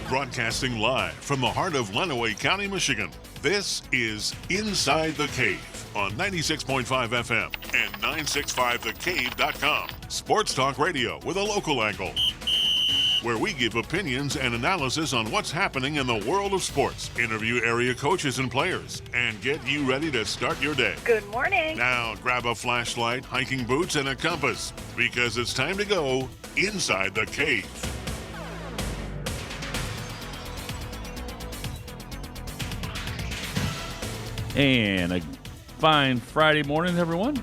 Broadcasting live from the heart of Lenawee County, Michigan, this is Inside the Cave on 96.5 FM and 965thecave.com. Sports talk radio with a local angle, where we give opinions and analysis on what's happening in the world of sports, interview area coaches and players, and get you ready to start your day. Good morning. Now grab a flashlight, hiking boots, and a compass, because it's time to go inside the cave. And a fine Friday morning, everyone.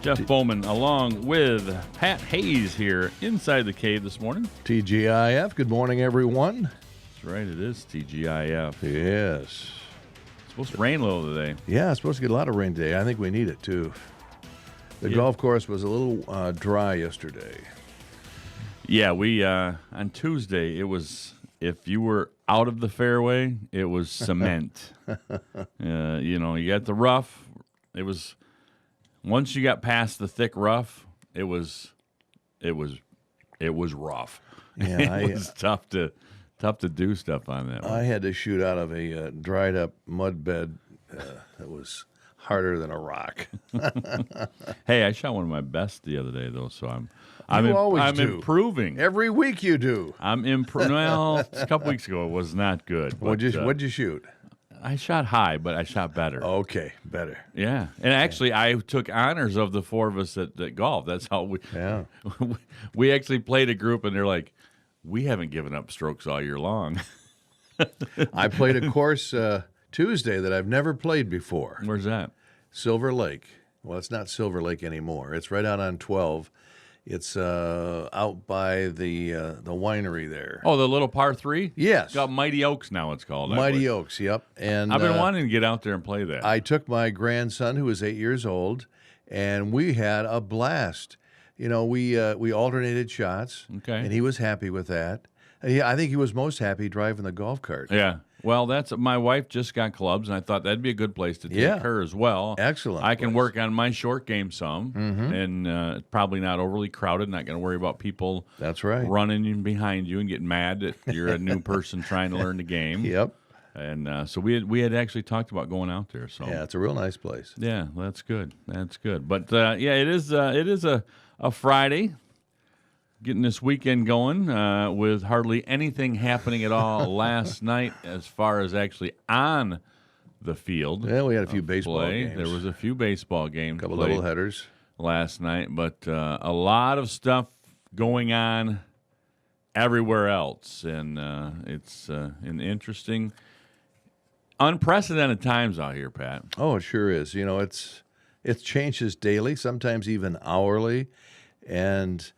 Jeff Bowman along with Pat Hayes here inside the cave this morning. TGIF, good morning, everyone. That's right, it is TGIF. Yes. It's supposed to rain a little today. Yeah, it's supposed to get a lot of rain today. I think we need it, too. The golf course was a little dry yesterday. Yeah, we on Tuesday, it was, if you were out of the fairway, it was cement. You got the rough. It was... Once you got past the thick rough, it was rough. Yeah, it was tough to do stuff on that one. I had to shoot out of a dried up mud bed that was harder than a rock. Hey, I shot one of my best the other day though, so I'm always do. Improving. Every week you do. I'm improving. Well, a couple weeks ago it was not good. What'd you shoot? I shot high, but I shot better. Okay, better. Yeah, and actually, I took honors of the four of us at golf. That's how we. Yeah. We actually played a group, and they're like, "We haven't given up strokes all year long." I played a course Tuesday that I've never played before. Where's that? Silver Lake. Well, it's not Silver Lake anymore. It's right out on 12. It's out by the winery there. Oh, the little par 3? Yes. It's got Mighty Oaks now, it's called. Mighty Oaks, yep. And I've been wanting to get out there and play that. I took my grandson, who was 8 years old, and we had a blast. You know, we alternated shots, Okay. and he was happy with that. I think he was most happy driving the golf cart. Yeah. Well, my wife just got clubs, and I thought that'd be a good place to take her as well. Excellent I can place. work on my short game some, and it's probably not overly crowded. Not going to worry about people That's right. running in behind you and getting mad that you're a new person trying to learn the game. Yep. And so we had actually talked about going out there. So Yeah, it's a real nice place. yeah, that's good. That's good. But yeah, it is a Friday. Getting this weekend going with hardly anything happening at all last night as far as actually on the field. Yeah, we had a few baseball games. There was a few baseball games. A couple played little headers last night, but a lot of stuff going on everywhere else, and it's an interesting, unprecedented times out here, Pat. Oh, it sure is. You know, it changes daily, sometimes even hourly, and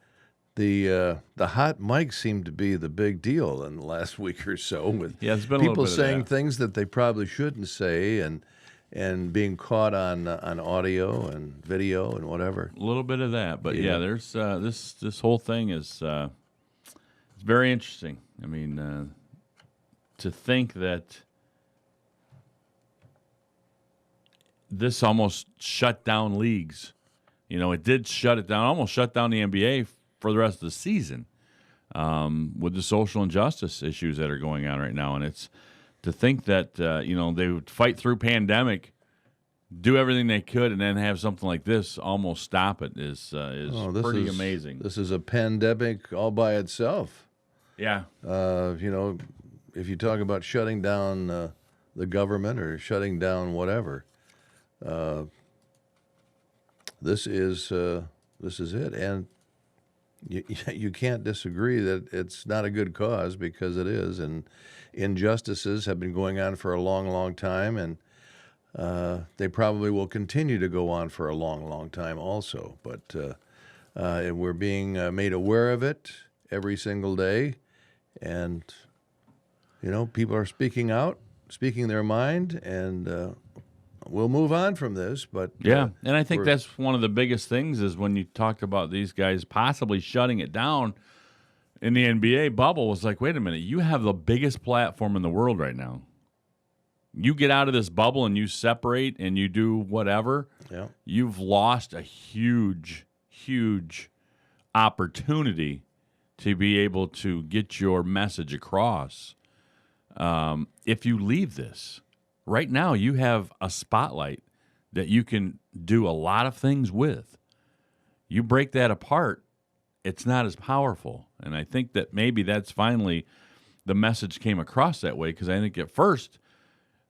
the hot mic seemed to be the big deal in the last week or so, with there's been a little people bit of saying that. things that they probably shouldn't say, and being caught on audio and video and whatever. A little bit of that, but yeah, there's this whole thing is it's very interesting. I mean, to think that this almost shut down leagues. You know, it did shut it down, almost shut down the NBA for the rest of the season with the social injustice issues that are going on right now. And it's to think that, they would fight through pandemic, do everything they could, and then have something like this almost stop it is pretty amazing. This is a pandemic all by itself. Yeah. If you talk about shutting down the government or shutting down whatever, this is it. And you can't disagree that it's not a good cause, because it is, and injustices have been going on for a long, long time, and they probably will continue to go on for a long, long time also. But we're being made aware of it every single day, and people are speaking out, speaking their mind, and we'll move on from this, but yeah, and I think that's one of the biggest things is when you talked about these guys possibly shutting it down in the NBA bubble. Was like, wait a minute, you have the biggest platform in the world right now. You get out of this bubble and you separate and you do whatever. Yeah. You've lost a huge, huge opportunity to be able to get your message across if you leave this. Right now, you have a spotlight that you can do a lot of things with. You break that apart, it's not as powerful. And I think that maybe that's finally the message came across that way, because I think at first,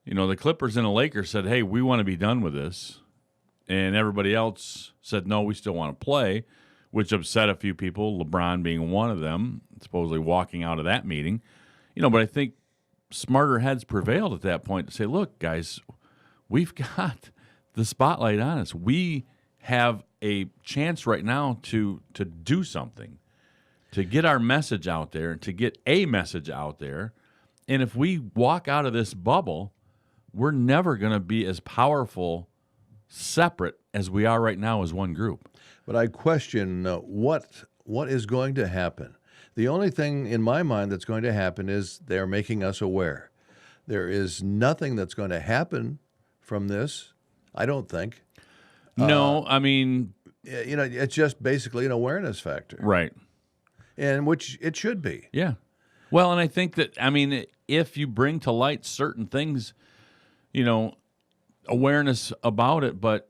the Clippers and the Lakers said, hey, we want to be done with this. And everybody else said, no, we still want to play, which upset a few people, LeBron being one of them, supposedly walking out of that meeting. But I think smarter heads prevailed at that point to say, look, guys, we've got the spotlight on us. We have a chance right now to do something, to get our message out there, to get a message out there. And if we walk out of this bubble, we're never going to be as powerful separate as we are right now as one group. But I question what is going to happen. The only thing in my mind that's going to happen is they're making us aware. There is nothing that's going to happen from this, I don't think. No, I mean... it's just basically an awareness factor. Right. And which it should be. Yeah. Well, and I think that, if you bring to light certain things, awareness about it, but,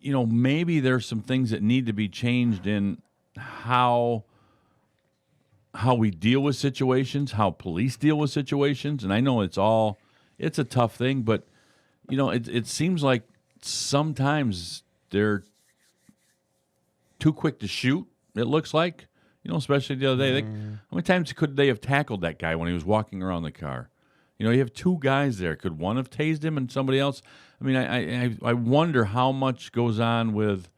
maybe there's some things that need to be changed in how we deal with situations, how police deal with situations. And I know it's a tough thing, but, it seems like sometimes they're too quick to shoot, it looks like, especially the other day. How many times could they have tackled that guy when he was walking around the car? You have two guys there. Could one have tased him and somebody else? I wonder how much goes on with,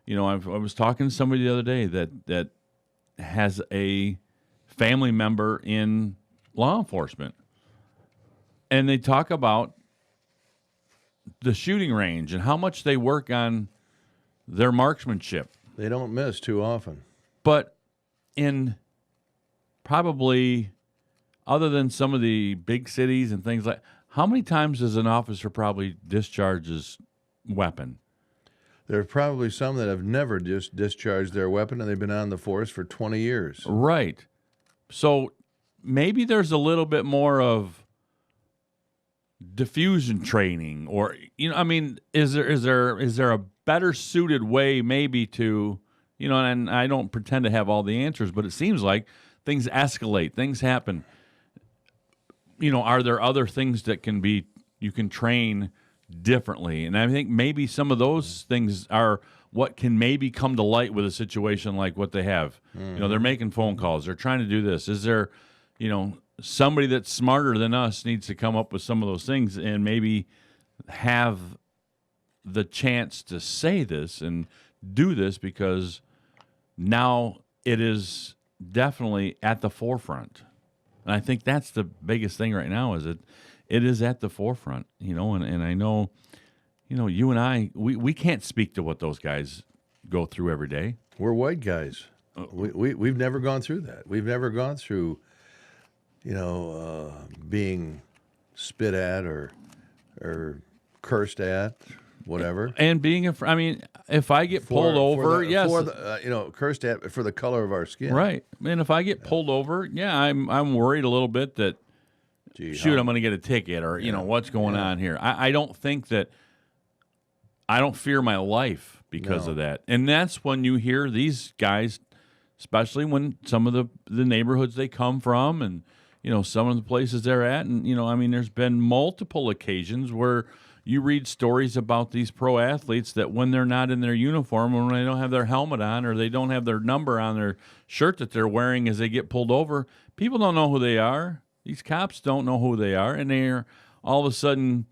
I was talking to somebody the other day that has a family member in law enforcement, and they talk about the shooting range and how much they work on their marksmanship. They don't miss too often. But in probably, other than some of the big cities and things like, how many times does an officer probably discharge his weapon? There are probably some that have never just discharged their weapon, and they've been on the force for 20 years. Right. So maybe there's a little bit more of diffusion training, or is there a better suited way maybe to, and I don't pretend to have all the answers, but it seems like things escalate, things happen. Are there other things that you can train differently? And I think maybe some of those things are what can maybe come to light with a situation like what they have. They're making phone calls, they're trying to do this. Is there, somebody that's smarter than us needs to come up with some of those things and maybe have the chance to say this and do this, because now it is definitely at the forefront. And I think that's the biggest thing right now, is it is at the forefront, and I know, you and I, we can't speak to what those guys go through every day. We're white guys. We've never gone through that. We've never gone through, being spit at or cursed at, whatever. And being if I get pulled over, yes, cursed at for the color of our skin, right. And if I get pulled over, I'm worried a little bit that, I'm going to get a ticket, or what's going on here. I don't think that. I don't fear my life because of that. And that's when you hear these guys, especially when some of the neighborhoods they come from, and some of the places they're at, and there's been multiple occasions where you read stories about these pro athletes that when they're not in their uniform, when they don't have their helmet on, or they don't have their number on their shirt that they're wearing as they get pulled over, people don't know who they are. These cops don't know who they are, and they're all of a sudden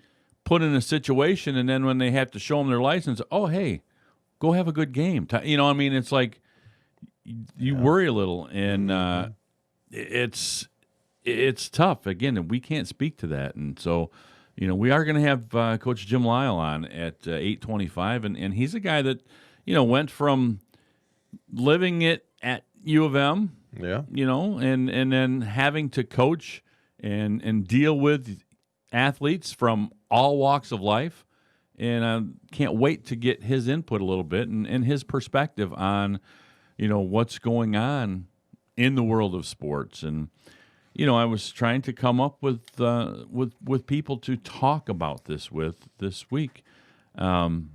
put in a situation, and then when they have to show them their license, oh, hey, go have a good game. It's like you worry a little, and it's tough. Again, we can't speak to that, and so we are going to have Coach Jim Lyle on at 8:25, and he's a guy that went from living it at U of M, and then having to coach and deal with athletes from all walks of life, and I can't wait to get his input a little bit and his perspective on what's going on in the world of sports. And I was trying to come up with people to talk about this with this week, and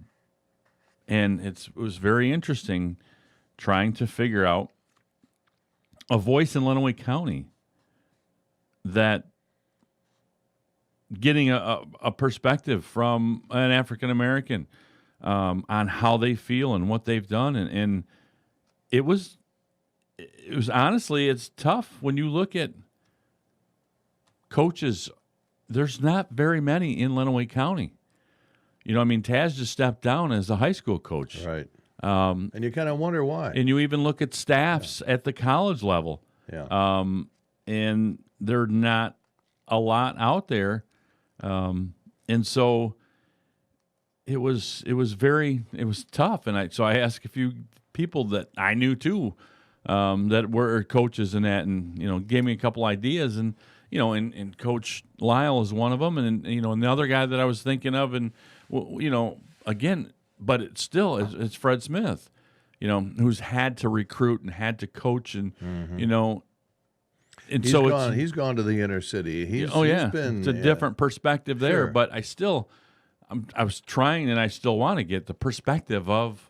it was very interesting trying to figure out a voice in Lenawee County that getting a perspective from an African American on how they feel and what they've done, and it was honestly, it's tough when you look at coaches. There's not very many in Lenawee County. Taz just stepped down as a high school coach. Right. And you kind of wonder why. And you even look at staffs at the college level. Yeah. And they're not a lot out there. And so it was tough. And I asked a few people that I knew too, that were coaches in that, and, gave me a couple ideas, and, and Coach Lyle is one of them. And, and the other guy that I was thinking of, and, again, but it's Fred Smith, who's had to recruit and had to coach, and, and he's gone to the inner city. He's been, it's a different perspective there, Sure. but I was trying, and I still want to get the perspective of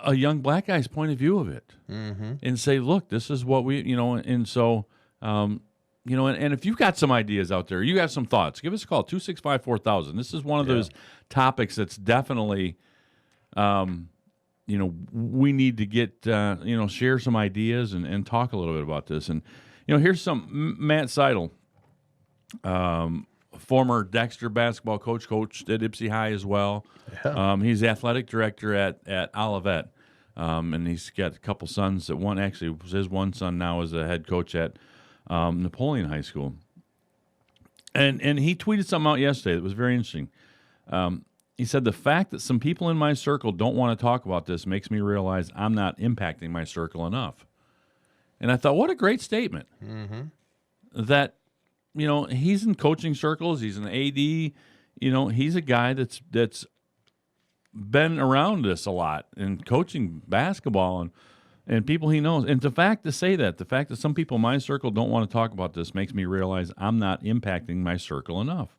a young black guy's point of view of it, and say, look, this is what we, and so, and if you've got some ideas out there, you got some thoughts, give us a call, 265-4000. This is one of those topics that's definitely, we need to get, share some ideas and talk a little bit about this. And, here's some Matt Seidel, former Dexter basketball coach, coached at Ypsi High as well. Yeah. He's athletic director at Olivet. And he's got a couple sons his one son now is a head coach at Napoleon High School. And he tweeted something out yesterday that was very interesting. He said, the fact that some people in my circle don't want to talk about this makes me realize I'm not impacting my circle enough. And I thought, what a great statement. That, he's in coaching circles. He's an AD. He's a guy that's been around this a lot and coaching basketball and people he knows. And the fact that some people in my circle don't want to talk about this makes me realize I'm not impacting my circle enough.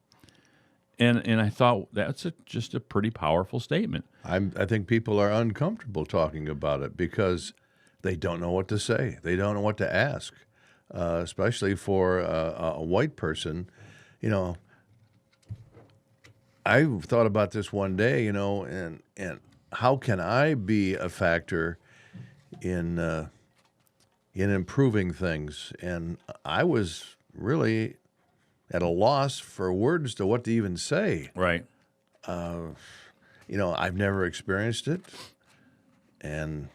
And I thought that's just a pretty powerful statement. I think people are uncomfortable talking about it because they don't know what to say. They don't know what to ask, especially for a white person. I thought about this one day, and how can I be a factor in improving things? And I was really at a loss for words to what to even say. Right. I've never experienced it, and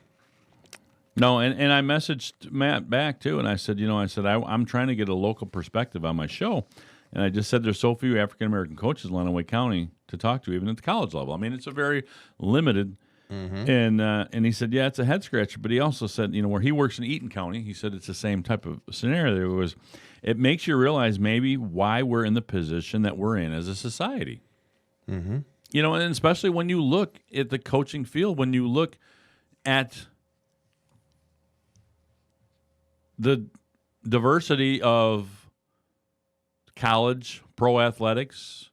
no, and I messaged Matt back too, and I said, I'm trying to get a local perspective on my show, and I just said there's so few African American coaches in Lenawee County to talk to, even at the college level. It's a very limited. And he said, yeah, it's a head scratcher. But he also said, where he works in Eaton County, he said it's the same type of scenario. It makes you realize maybe why we're in the position that we're in as a society. And especially when you look at the coaching field, when you look at the diversity of college pro athletics,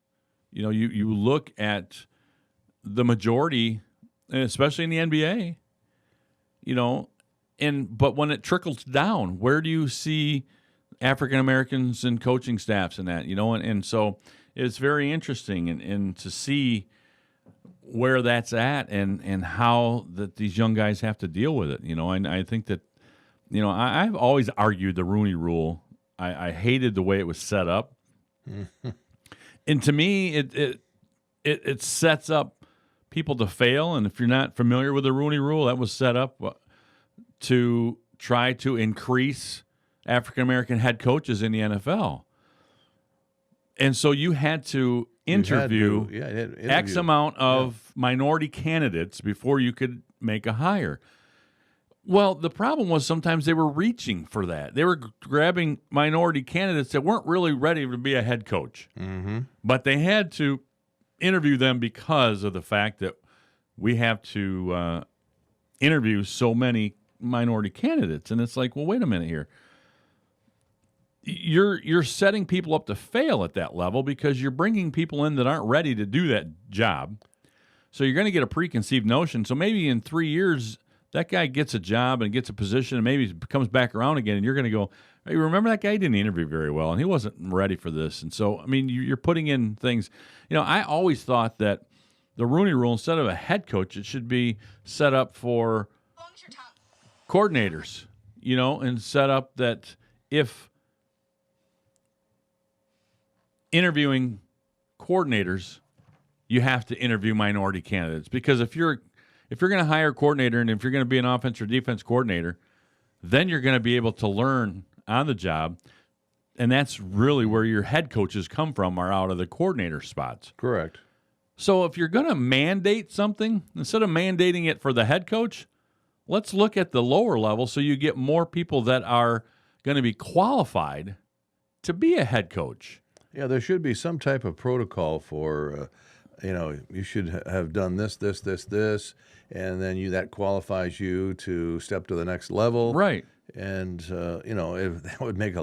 you look at the majority, especially in the NBA, but when it trickles down, where do you see African Americans and coaching staffs and that, and so it's very interesting and to see where that's at and how that these young guys have to deal with it. And I think that, I've always argued the Rooney Rule. I hated the way it was set up. And to me, it sets up people to fail. And if you're not familiar with the Rooney Rule, that was set up to try to increase African-American head coaches in the NFL. And so you had to interview X amount of minority candidates before you could make a hire. Well, the problem was sometimes they were reaching for that. They were grabbing minority candidates that weren't really ready to be a head coach. But they had to interview them because of the fact that we have to interview so many minority candidates. And it's like, well, wait a minute here. you're setting people up to fail at that level because you're bringing people in that aren't ready to do that job. So you're going to get a preconceived notion. So maybe in 3 years, that guy gets a job and gets a position and maybe comes back around again, and you're going to go, hey, remember that guy? He didn't interview very well, and he wasn't ready for this. And so, I mean, you're putting in things. I always thought that the Rooney Rule, instead of a head coach, it should be set up for coordinators, and set up that if interviewing coordinators, you have to interview minority candidates. Because if you're going to hire a coordinator and if you're going to be an offense or defense coordinator, then you're going to be able to learn on the job. And that's really where your head coaches come from, are out of the coordinator spots. Correct. So if you're going to mandate something, instead of mandating it for the head coach, let's look at the lower level so you get more people that are going to be qualified to be a head coach. Yeah, there should be some type of protocol for, you should have done this, and then that qualifies you to step to the next level. Right. And, that would make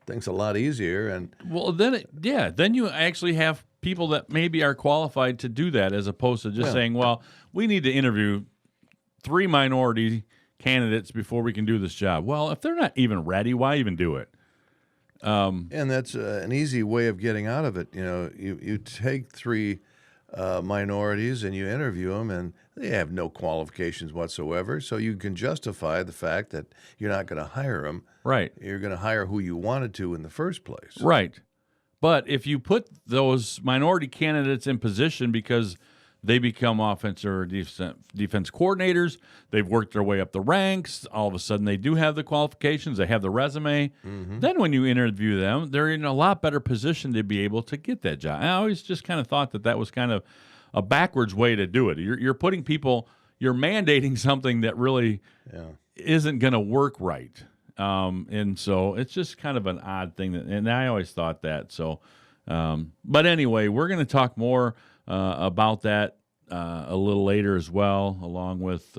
things a lot easier. And well, then you actually have people that maybe are qualified to do that, as opposed to just saying, well, we need to interview 3 minority candidates before we can do this job. Well, if they're not even ready, why even do it? And that's an easy way of getting out of it. You take 3 minorities and you interview them, and they have no qualifications whatsoever. So you can justify the fact that you're not going to hire them. Right. You're going to hire who you wanted to in the first place. Right. But if you put those minority candidates in position because they become offense or defense coordinators, they've worked their way up the ranks, all of a sudden they do have the qualifications, they have the resume, then when you interview them, they're in a lot better position to be able to get that job. I always just kind of thought that was kind of a backwards way to do it. You're putting people, you're mandating something that really isn't going to work right. And so it's just kind of an odd thing, and I always thought that. So, but anyway, we're going to talk more about that a little later as well, along with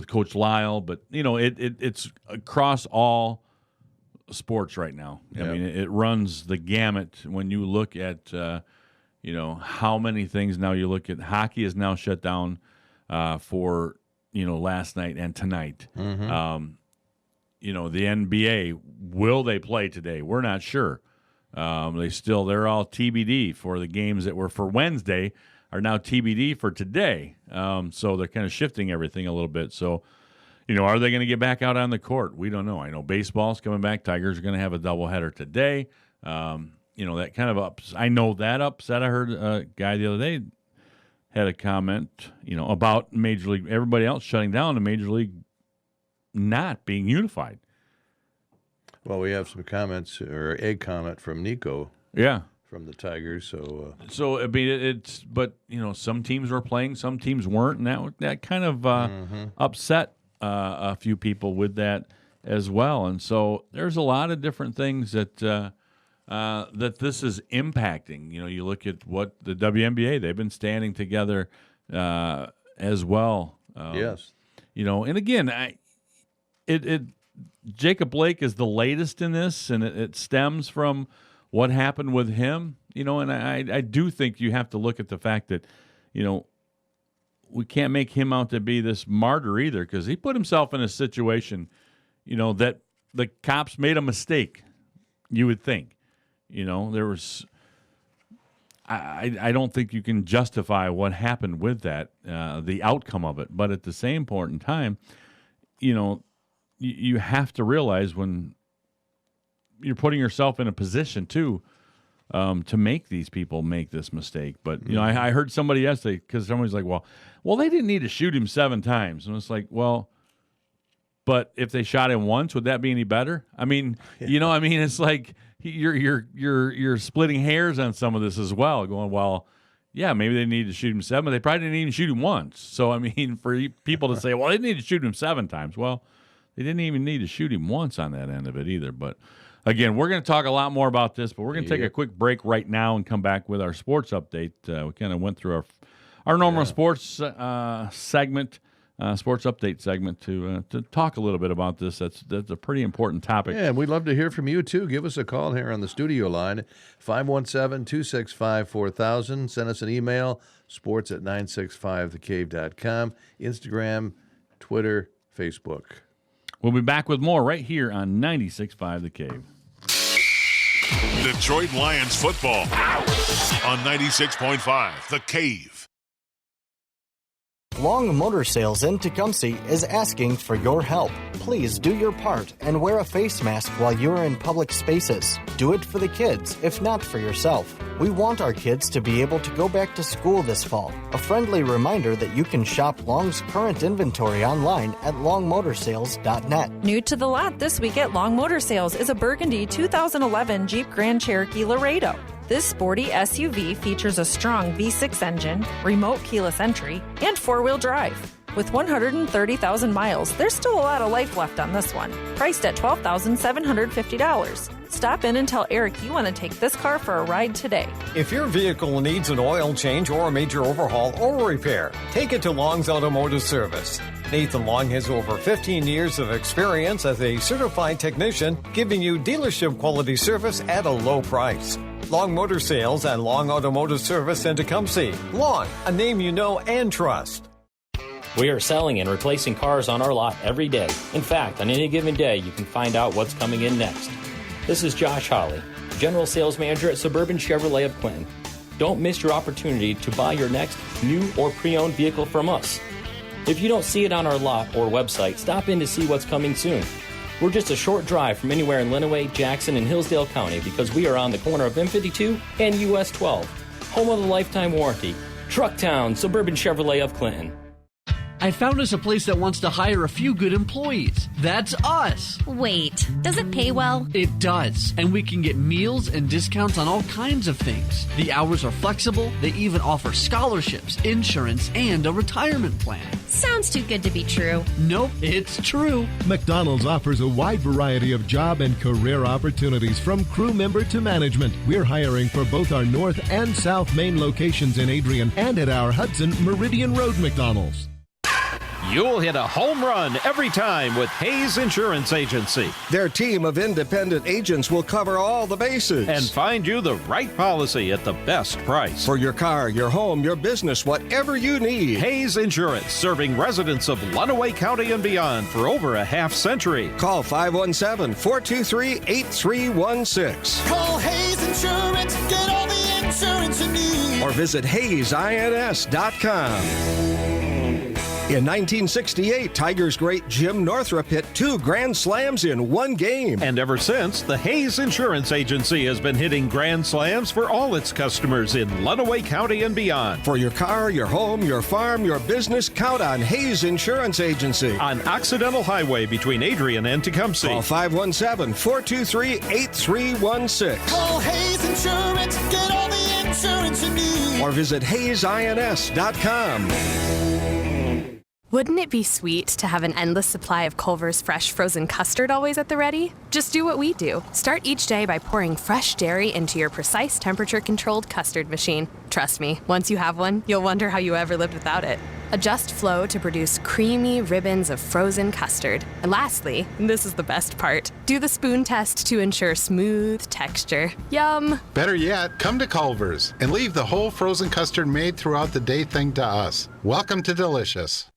Coach Lyle. But it's across all sports right now. Yep. I mean, it runs the gamut when you look at how many things now. You look at hockey is now shut down for last night and tonight. The NBA, will they play today? We're not sure. They're all TBD for the games that were for Wednesday are now TBD for today. So they're kind of shifting everything a little bit. So, are they going to get back out on the court? We don't know. I know baseball's coming back. Tigers are going to have a doubleheader today. That kind of I know that upset. I heard a guy the other day had a comment, about Major League, everybody else shutting down, and Major League not being unified. Well, we have some comments, or a comment from Nico. Yeah. From the Tigers. So I mean, but some teams were playing, some teams weren't, and that kind of upset a few people with that as well. And so there's a lot of different things that this is impacting. You look at what the WNBA, they've been standing together as well. Yes. And again, Jacob Blake is the latest in this, and it stems from what happened with him, and I do think you have to look at the fact that, we can't make him out to be this martyr either, because he put himself in a situation, that the cops made a mistake, you would think. There was I don't think you can justify what happened with that, the outcome of it. But at the same point in time, you have to realize when you're putting yourself in a position to make these people make this mistake. But I heard somebody yesterday, because somebody's like, well, they didn't need to shoot him 7 times, and it's like, well, but if they shot him once, would that be any better? I mean, it's like you're splitting hairs on some of this as well. Going, well, yeah, maybe they need to shoot him 7, but they probably didn't even shoot him once. So I mean, for people to say, well, they need to shoot him 7 times, well, they didn't even need to shoot him once on that end of it either. But again, we're going to talk a lot more about this, but we're going to take a quick break right now and come back with our sports update. We kind of went through our normal sports segment sports update segment to talk a little bit about this. That's a pretty important topic. Yeah, and we'd love to hear from you, too. Give us a call here on the studio line, 517-265-4000. Send us an email, sports@965thecave.com, Instagram, Twitter, Facebook. We'll be back with more right here on 96.5 The Cave. Detroit Lions football on 96.5 The Cave. Long Motor Sales in Tecumseh is asking for your help. Please do your part and wear a face mask while you're in public spaces. Do it for the kids, if not for yourself. We want our kids to be able to go back to school this fall. A friendly reminder that you can shop Long's current inventory online at longmotorsales.net. New to the lot this week at Long Motor Sales is a burgundy 2011 Jeep Grand Cherokee Laredo. This sporty SUV features a strong V6 engine, remote keyless entry, and four-wheel drive. With 130,000 miles, there's still a lot of life left on this one. Priced at $12,750. Stop in and tell Eric you want to take this car for a ride today. If your vehicle needs an oil change or a major overhaul or repair, take it to Long's Automotive Service. Nathan Long has over 15 years of experience as a certified technician, giving you dealership quality service at a low price. Long Motor Sales and Long Automotive Service in Tecumseh. Long, a name you know and trust. We are selling and replacing cars on our lot every day. In fact, on any given day, you can find out what's coming in next. This is Josh Hawley, General Sales Manager at Suburban Chevrolet of Clinton. Don't miss your opportunity to buy your next new or pre-owned vehicle from us. If you don't see it on our lot or website, stop in to see what's coming soon. We're just a short drive from anywhere in Lenawee, Jackson, and Hillsdale County because we are on the corner of M52 and US 12. Home of the lifetime warranty. Trucktown, Suburban Chevrolet of Clinton. I found us a place that wants to hire a few good employees. That's us. Wait, does it pay well? It does. And we can get meals and discounts on all kinds of things. The hours are flexible. They even offer scholarships, insurance, and a retirement plan. Sounds too good to be true. Nope, it's true. McDonald's offers a wide variety of job and career opportunities from crew member to management. We're hiring for both our North and South Main locations in Adrian and at our Hudson Meridian Road McDonald's. You'll hit a home run every time with Hayes Insurance Agency. Their team of independent agents will cover all the bases and find you the right policy at the best price. For your car, your home, your business, whatever you need. Hayes Insurance, serving residents of Lenawee County and beyond for over a half century. Call 517-423-8316. Call Hayes Insurance, get all the insurance you need. Or visit HayesINS.com. In 1968, Tigers great Jim Northrup hit 2 grand slams in one game. And ever since, the Hayes Insurance Agency has been hitting grand slams for all its customers in Lenawee County and beyond. For your car, your home, your farm, your business, count on Hayes Insurance Agency. On Occidental Highway between Adrian and Tecumseh. Call 517-423-8316. Call Hayes Insurance, get all the insurance you need. Or visit HayesINS.com. Wouldn't it be sweet to have an endless supply of Culver's fresh frozen custard always at the ready? Just do what we do. Start each day by pouring fresh dairy into your precise temperature-controlled custard machine. Trust me, once you have one, you'll wonder how you ever lived without it. Adjust flow to produce creamy ribbons of frozen custard. And lastly, and this is the best part, do the spoon test to ensure smooth texture. Yum! Better yet, come to Culver's and leave the whole frozen custard made throughout the day thing to us. Welcome to Delicious.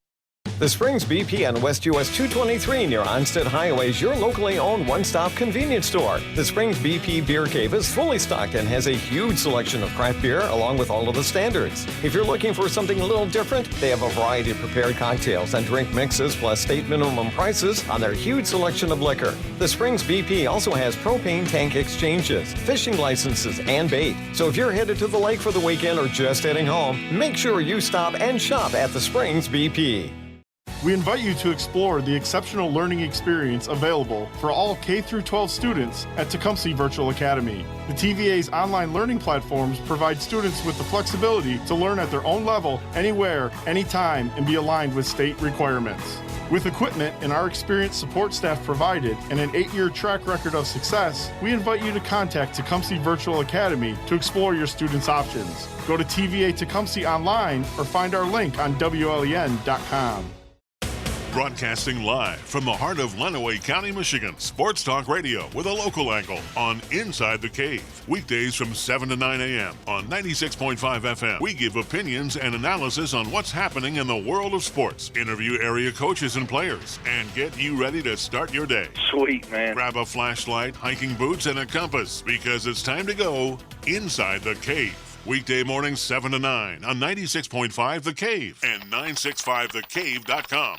The Springs BP on West US 223 near Onstead Highway is your locally owned one-stop convenience store. The Springs BP Beer Cave is fully stocked and has a huge selection of craft beer along with all of the standards. If you're looking for something a little different, they have a variety of prepared cocktails and drink mixes plus state minimum prices on their huge selection of liquor. The Springs BP also has propane tank exchanges, fishing licenses, and bait. So if you're headed to the lake for the weekend or just heading home, make sure you stop and shop at the Springs BP. We invite you to explore the exceptional learning experience available for all K-12 students at Tecumseh Virtual Academy. The TVA's online learning platforms provide students with the flexibility to learn at their own level, anywhere, anytime, and be aligned with state requirements. With equipment and our experienced support staff provided and an 8-year track record of success, we invite you to contact Tecumseh Virtual Academy to explore your students' options. Go to TVA Tecumseh online or find our link on WLEN.com. Broadcasting live from the heart of Lenawee County, Michigan. Sports Talk Radio with a local angle on Inside the Cave. Weekdays from 7 to 9 a.m. on 96.5 FM. We give opinions and analysis on what's happening in the world of sports. Interview area coaches and players and get you ready to start your day. Sweet, man. Grab a flashlight, hiking boots, and a compass because it's time to go Inside the Cave. Weekday mornings 7 to 9 on 96.5 The Cave and 965thecave.com.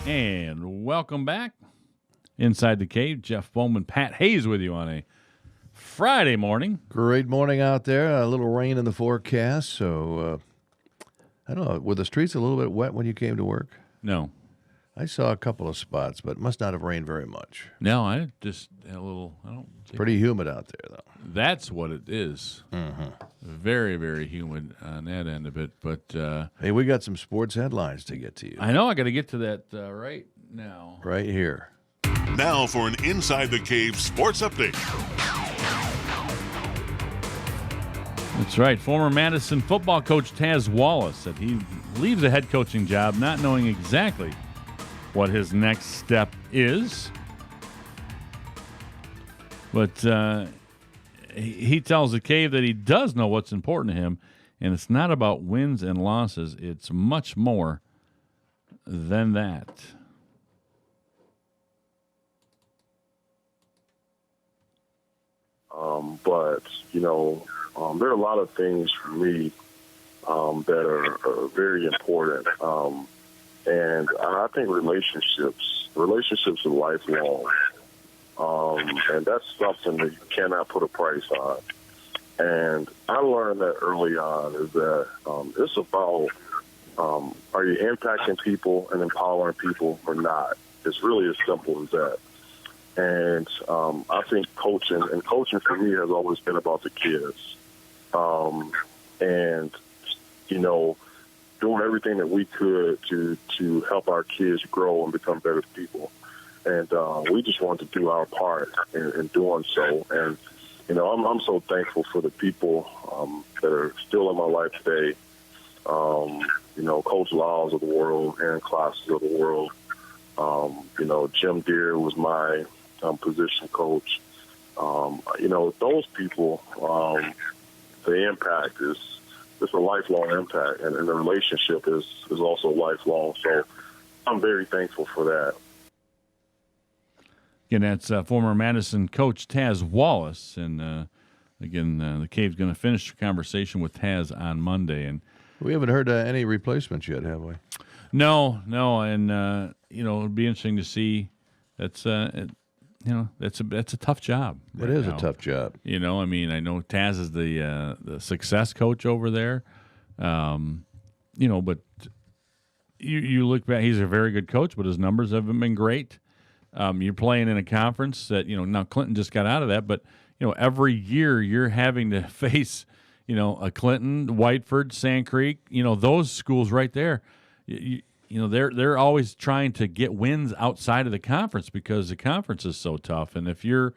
And welcome back. Inside the Cave, Jeff Bowman, Pat Hayes with you on a Friday morning. Great morning out there. A little rain in the forecast. So, I don't know, were the streets a little bit wet when you came to work? No. I saw a couple of spots, but it must not have rained very much. No, I just had a little, I don't think. Pretty humid out there, though. That's what it is. Mm-hmm. Very, very humid on that end of it. But hey, we got some sports headlines to get to you. I know. I got to get to that right now. Right here. Now for an Inside the Cave sports update. That's right. Former Madison football coach Taz Wallace said he leaves the head coaching job not knowing exactly what his next step is. But he tells the Cave that he does know what's important to him, and it's not about wins and losses. It's much more than that. But, you know, there are a lot of things for me that are very important. And I think relationships are lifelong. And that's something that you cannot put a price on. And I learned that early on is that it's about are you impacting people and empowering people or not? It's really as simple as that. And I think coaching for me has always been about the kids. And, you know, doing everything that we could to help our kids grow and become better people. And we just wanted to do our part in doing so. And, you know, I'm so thankful for the people that are still in my life today. You know, Coach Laws of the world, Aaron Classes of the world. You know, Jim Deere was my position coach. You know, those people, the impact is a lifelong impact, and the relationship is also lifelong. So I'm very thankful for that. Again, that's former Madison coach Taz Wallace. And, again, the Cave's going to finish the conversation with Taz on Monday. And we haven't heard any replacements yet, have we? No. And, you know, it'd be interesting to see. That's, you know, that's a tough job. It is a tough job. You know, I mean, I know Taz is the success coach over there. You know, but you look back, he's a very good coach, but his numbers haven't been great. You're playing in a conference that, you know, now Clinton just got out of that, but, you know, every year you're having to face, you know, a Clinton, Whiteford, Sand Creek, you know, those schools right there. You know, they're always trying to get wins outside of the conference because the conference is so tough. And if you're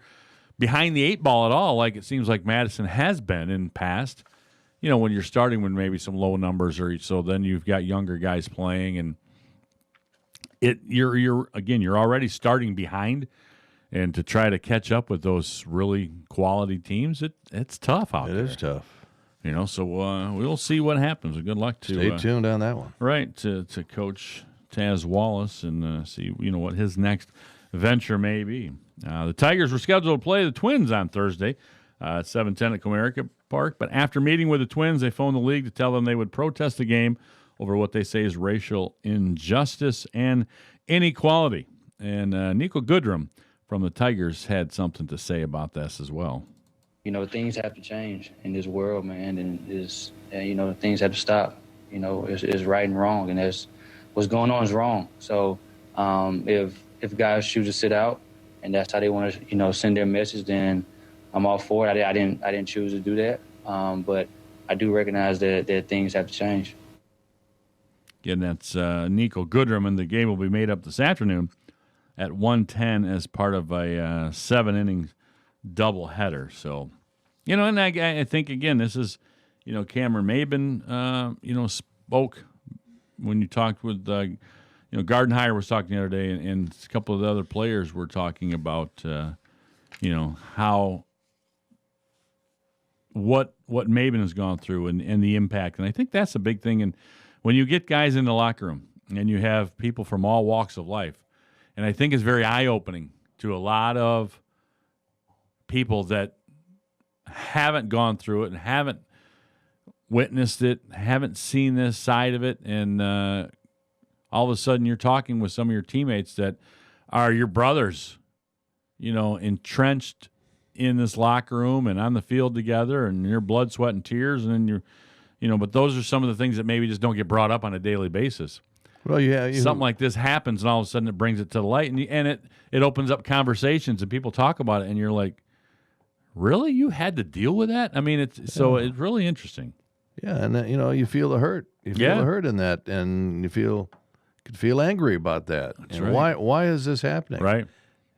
behind the eight ball at all, like it seems like Madison has been in past, you know, when you're starting with maybe some low numbers, or so then you've got younger guys playing, and you're already starting behind, and to try to catch up with those really quality teams, it's tough out there. It is tough. You know, so we'll see what happens. Good luck to stay tuned on that one. Right, to Coach Taz Wallace, and see, you know, what his next venture may be. The Tigers were scheduled to play the Twins on Thursday at 7:10 at Comerica Park, but after meeting with the Twins, they phoned the league to tell them they would protest the game over what they say is racial injustice and inequality. And Nico Goodrum from the Tigers had something to say about this as well. You know, things have to change in this world, man, and you know, things have to stop. You know, it's right and wrong, and what's going on is wrong. So if guys choose to sit out, and that's how they want to, you know, send their message, then I'm all for it. I didn't choose to do that, but I do recognize that things have to change. Again, that's Nico Goodrum, and the game will be made up this afternoon at 1:10 as part of a 7-inning doubleheader. So, and I think, again, this is, Cameron Maben, spoke when you talked with, Gardenhire was talking the other day, and a couple of the other players were talking about, how what Maben has gone through and the impact. And I think that's a big thing. And when you get guys in the locker room and you have people from all walks of life, and I think it's very eye-opening to a lot of people that haven't gone through it and haven't witnessed it, haven't seen this side of it, and all of a sudden you're talking with some of your teammates that are your brothers, entrenched in this locker room and on the field together, and your blood, sweat, and tears, and then but those are some of the things that maybe just don't get brought up on a daily basis. Well, yeah, something like this happens, and all of a sudden it brings it to the light, and it opens up conversations, and people talk about it, and you're like, really, you had to deal with that? I mean, it's really interesting. Yeah, and you feel the hurt. You feel the hurt in that, and you could feel angry about that. That's and right. Why is this happening? Right.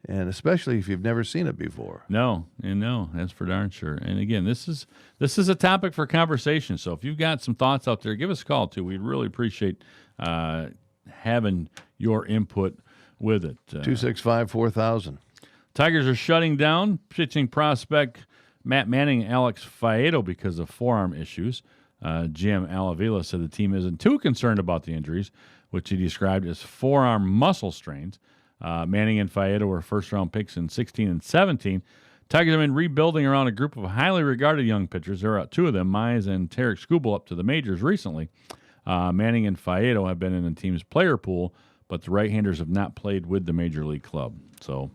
And especially if you've never seen it before. No, that's for darn sure. And again, this is a topic for conversation. So if you've got some thoughts out there, give us a call too. We'd really appreciate having your input with it. 265-4000. Tigers are shutting down pitching prospect Matt Manning and Alex Faedo because of forearm issues. Jim Alavila said the team isn't too concerned about the injuries, which he described as forearm muscle strains. Manning and Faedo were first-round picks in 16 and 17. Tigers have been rebuilding around a group of highly regarded young pitchers. There are two of them, Mize and Tarek Skubal, up to the majors recently. Manning and Faedo have been in the team's player pool, but the right-handers have not played with the major league club. So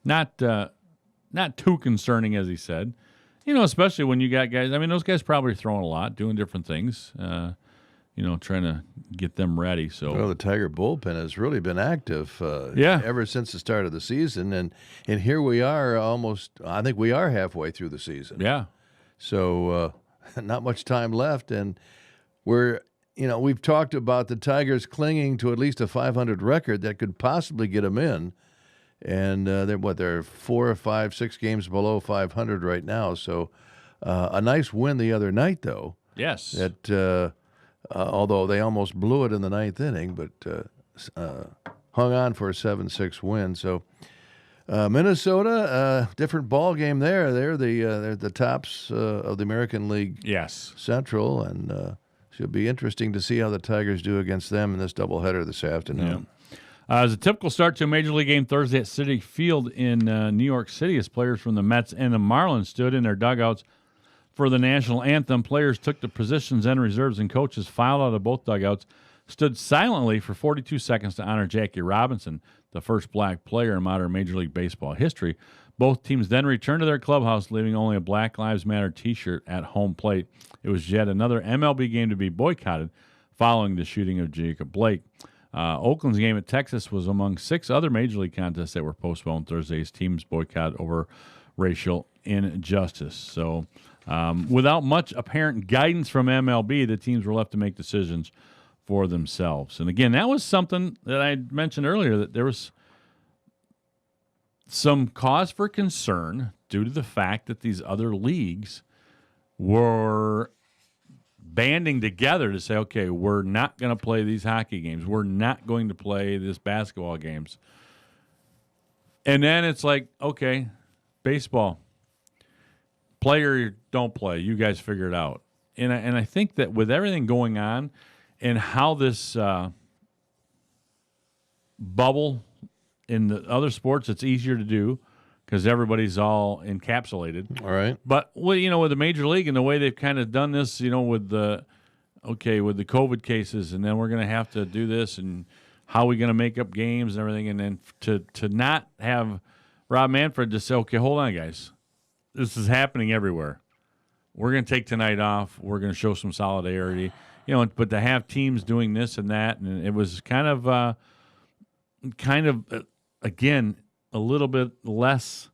not too concerning, as he said. Especially when you got guys. I mean, those guys probably throwing a lot, doing different things, trying to get them ready. So, well, the Tiger bullpen has really been active ever since the start of the season. And here we are I think we are halfway through the season. Yeah. So not much time left. And we've talked about the Tigers clinging to at least a 500 record that could possibly get them in. And they're 4 or 5, 6 games below 500 right now. So a nice win the other night, though. Yes. That although they almost blew it in the ninth inning, but hung on for a 7-6 win. So Minnesota, different ball game there. They're the tops of the American League Central, and should be interesting to see how the Tigers do against them in this doubleheader this afternoon. Yeah. As a typical start to a Major League game Thursday at Citi Field in New York City, as players from the Mets and the Marlins stood in their dugouts for the national anthem. Players took the positions and reserves, and coaches filed out of both dugouts, stood silently for 42 seconds to honor Jackie Robinson, the first black player in modern Major League Baseball history. Both teams then returned to their clubhouse, leaving only a Black Lives Matter T-shirt at home plate. It was yet another MLB game to be boycotted following the shooting of Jacob Blake. Oakland's game at Texas was among 6 other Major League contests that were postponed Thursday's teams boycott over racial injustice. So without much apparent guidance from MLB, the teams were left to make decisions for themselves. And again, that was something that I mentioned earlier, that there was some cause for concern due to the fact that these other leagues were banding together to say, okay, we're not going to play these hockey games. We're not going to play this basketball games. And then it's like, okay, baseball, play or don't play. You guys figure it out. And I think that with everything going on and how this bubble in the other sports, it's easier to do because everybody's all encapsulated. All right. But with the Major League and the way they've kind of done this, with the COVID cases, and then we're going to have to do this, and how are we going to make up games and everything, and then to not have Rob Manfred just say, okay, hold on, guys, this is happening everywhere. We're going to take tonight off. We're going to show some solidarity, but to have teams doing this and that, and it was kind of again, a little bit less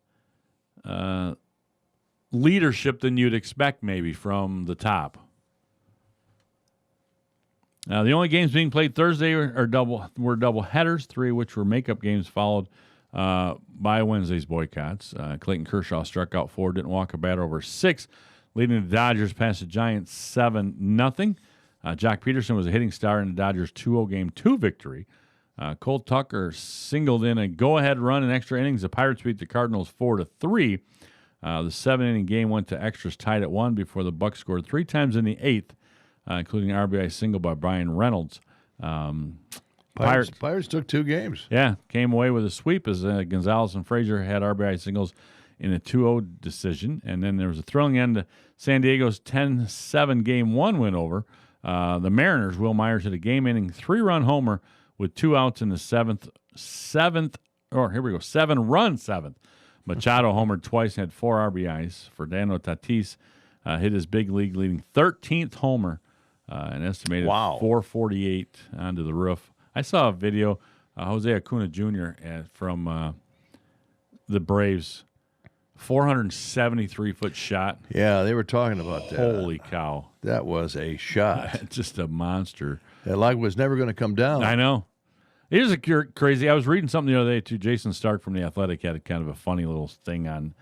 leadership than you'd expect maybe from the top. The only games being played Thursday were double headers, 3 of which were makeup games followed by Wednesday's boycotts. Clayton Kershaw struck out 4, didn't walk a batter over 6, leading the Dodgers past the Giants 7-0. Jock Peterson was a hitting star in the Dodgers' 2-0 Game 2 victory. Cole Tucker singled in a go-ahead run in extra innings. The Pirates beat the Cardinals 4-3. The 7-inning game went to extras tied at 1 before the Bucs scored 3 times in the 8th, including an RBI single by Brian Reynolds. Pirates took 2 games. Yeah, came away with a sweep as Gonzalez and Frazier had RBI singles in a 2-0 decision. And then there was a thrilling end to San Diego's 10-7 Game 1 win over the Mariners. Will Myers hit a game-ending 3-run homer with 2 outs in the 7-run 7th. Machado homered twice and had 4 RBIs. Fernando Tatis hit his big league-leading 13th homer, an estimated 448 onto the roof. I saw a video, Jose Acuna Jr. From the Braves, 473-foot shot. Yeah, they were talking about that. Holy cow. That was a shot. Just a monster. That leg was never going to come down. I know. It is crazy. I was reading something the other day, too. Jason Stark from The Athletic had a kind of a funny little thing on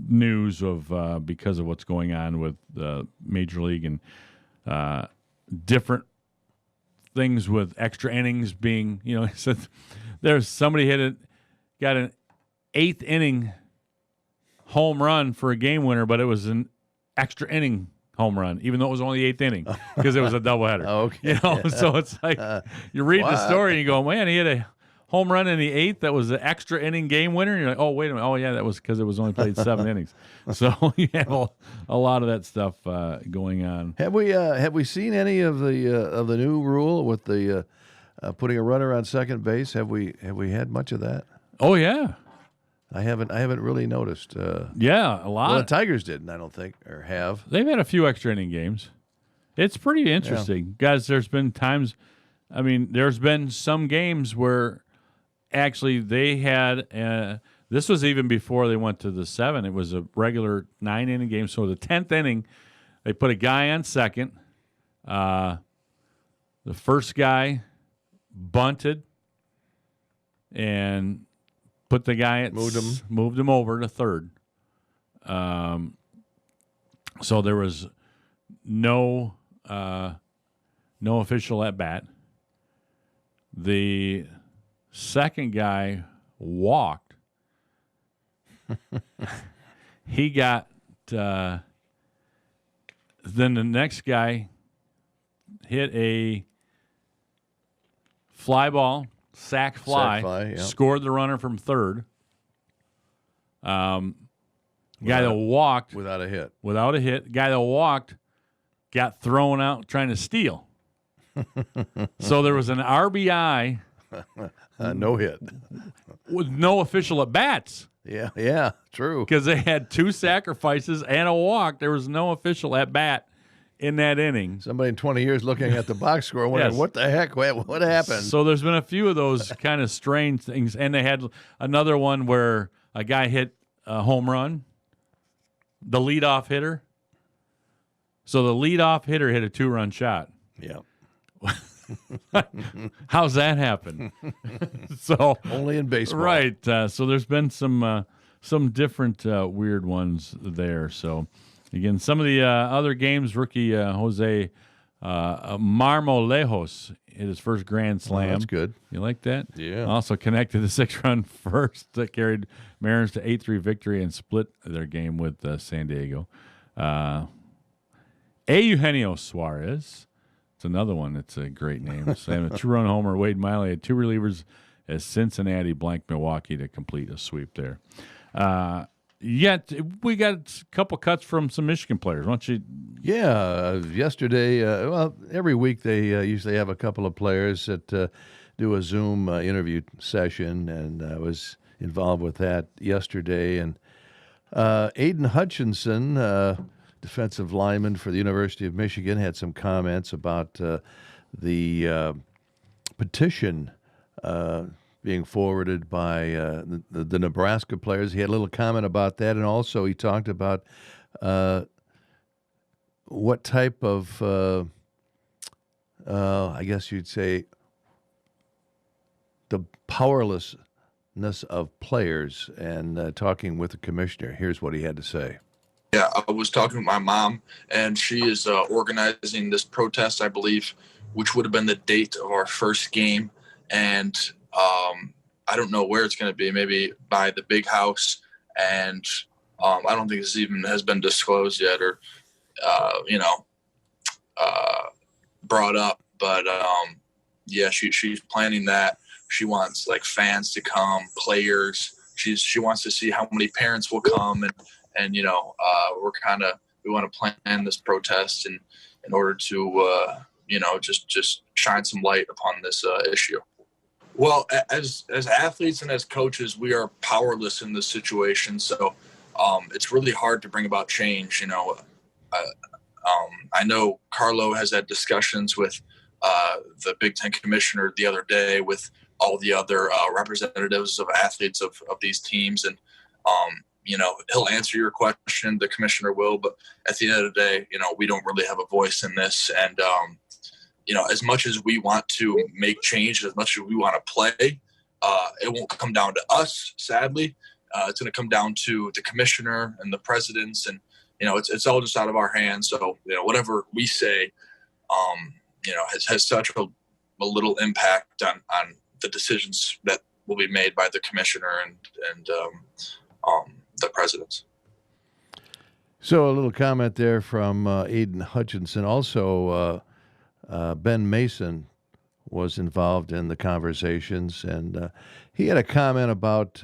news of because of what's going on with Major League and different things with extra innings being, he said there's somebody got an 8th inning home run for a game winner, but it was an extra inning home run, even though it was only the 8th inning because it was a doubleheader. Okay. So it's like you read the story and you go, man, he had a home run in the 8th that was an extra inning game winner. And you're like, oh, wait a minute. Oh, yeah, that was because it was only played 7 innings. So you have a lot of that stuff going on. Have we seen any of the new rule with the putting a runner on second base? Have we had much of that? Oh yeah. I haven't really noticed. Yeah, a lot. Well, the Tigers didn't, I don't think, or have. They've had a few extra inning games. It's pretty interesting. Yeah. Guys, there's been times, there's been some games where actually they had, this was even before they went to the 7. It was a regular 9-inning game. So the 10th inning, they put a guy on second. The first guy bunted and put the guy at moved him over to third. So there was no official at bat. The second guy walked. He got then the next guy hit a fly ball. Sac fly, scored the runner from third. Guy that walked without a hit. Guy that walked got thrown out trying to steal. So there was an RBI, no hit, with no official at bats. Yeah, true. Because they had 2 sacrifices and a walk. There was no official at bat in that inning. Somebody in 20 years looking at the box score wondering, what the heck, what happened? So there's been a few of those kind of strange things. And they had another one where a guy hit a home run, the leadoff hitter. So the leadoff hitter hit a 2-run shot. Yeah. How's that happen? So only in baseball. Right. So there's been some different weird ones there. So again, some of the other games, rookie Jose Marmolejos hit his first grand slam. Oh, that's good. You like that? Yeah. Also connected the 6-run first that carried Mariners to 8-3 victory and split their game with San Diego. Eugenio Suarez. It's another one that's a great name. So a 2-run homer. Wade Miley had 2 relievers as Cincinnati blanked Milwaukee to complete a sweep there. Yet we got a couple cuts from some Michigan players. Why don't you? Yeah, yesterday. Every week they usually have a couple of players that do a Zoom interview session, and I was involved with that yesterday. And Aiden Hutchinson, defensive lineman for the University of Michigan, had some comments about the petition being forwarded by the Nebraska players. He had a little comment about that, and also he talked about what type of, I guess you'd say, the powerlessness of players, and talking with the commissioner. Here's what he had to say. Yeah, I was talking with my mom, and she is organizing this protest, I believe, which would have been the date of our first game. And I don't know where it's going to be, maybe by the big house. And I don't think this even has been disclosed yet or, brought up. But, yeah, she's planning that. She wants, like, fans to come, players. She wants to see how many parents will come. And we want to plan this protest in order to, just shine some light upon this issue. Well, as athletes and as coaches, we are powerless in this situation. So it's really hard to bring about change. I know Carlo has had discussions with the Big Ten commissioner the other day with all the other representatives of athletes of these teams. And, he'll answer your question, the commissioner will, but at the end of the day, we don't really have a voice in this. And, as much as we want to make change, as much as we want to play, it won't come down to us, sadly. It's going to come down to the commissioner and the presidents, and, it's all just out of our hands. So, whatever we say, has such a little impact on the decisions that will be made by the commissioner and the presidents. So a little comment there from Aiden Hutchinson. Also, Ben Mason was involved in the conversations, and he had a comment about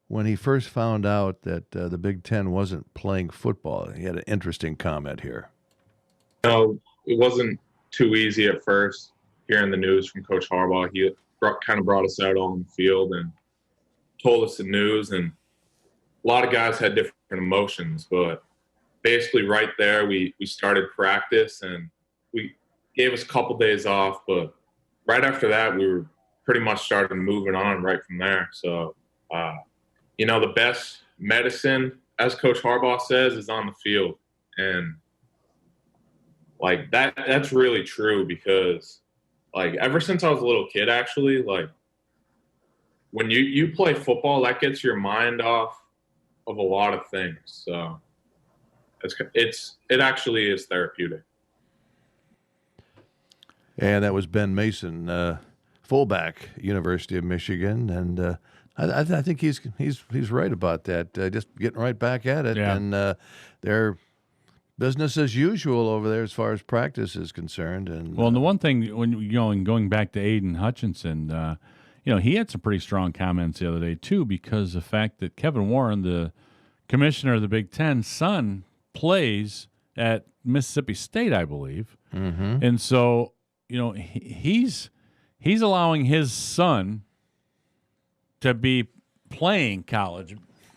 when he first found out that the Big Ten wasn't playing football. He had an interesting comment here. No, it wasn't too easy at first hearing the news from Coach Harbaugh. He kind of brought us out on the field and told us the news, and a lot of guys had different emotions, but basically right there we started practice, and we gave us a couple days off, but right after that we were pretty much started moving on right from there. So the best medicine, as Coach Harbaugh says, is on the field. And like that's really true, because like ever since I was a little kid, actually, like when you play football, that gets your mind off of a lot of things. So it actually is therapeutic. And that was Ben Mason, fullback, University of Michigan, and I think he's right about that. Just getting right back at it, and they're business as usual over there as far as practice is concerned. And the one thing when going back to Aiden Hutchinson, he had some pretty strong comments the other day too, because the fact that Kevin Warren, the commissioner of the Big Ten, son plays at Mississippi State, I believe, and so he's allowing his son to be playing college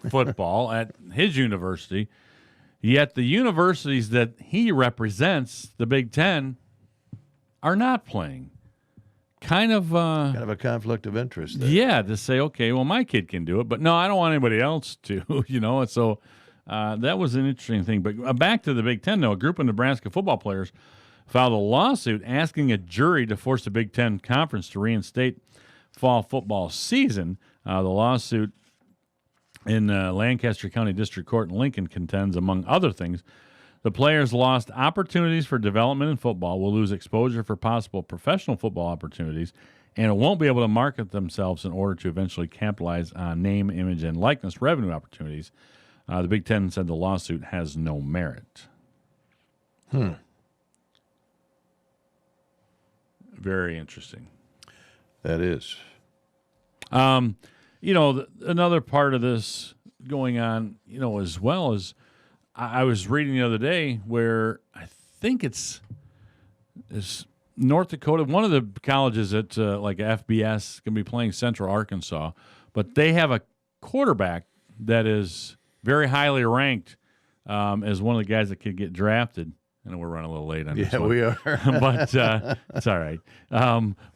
football at his university. Yet the universities that he represents, the Big Ten, are not playing. Kind of a conflict of interest there. Yeah, to say, okay, well, my kid can do it, but no, I don't want anybody else to, And so that was an interesting thing. But back to the Big Ten, though, a group of Nebraska football players filed a lawsuit asking a jury to force the Big Ten Conference to reinstate fall football season. The lawsuit in Lancaster County District Court in Lincoln contends, among other things, the players lost opportunities for development in football, will lose exposure for possible professional football opportunities, and won't be able to market themselves in order to eventually capitalize on name, image, and likeness revenue opportunities. The Big Ten said the lawsuit has no merit. Very interesting. That is. Another part of this going on, as well as I was reading the other day where I think it's North Dakota, one of the colleges at like FBS can be playing Central Arkansas, but they have a quarterback that is very highly ranked as one of the guys that could get drafted. I know we're running a little late on this one. We are. But it's all right.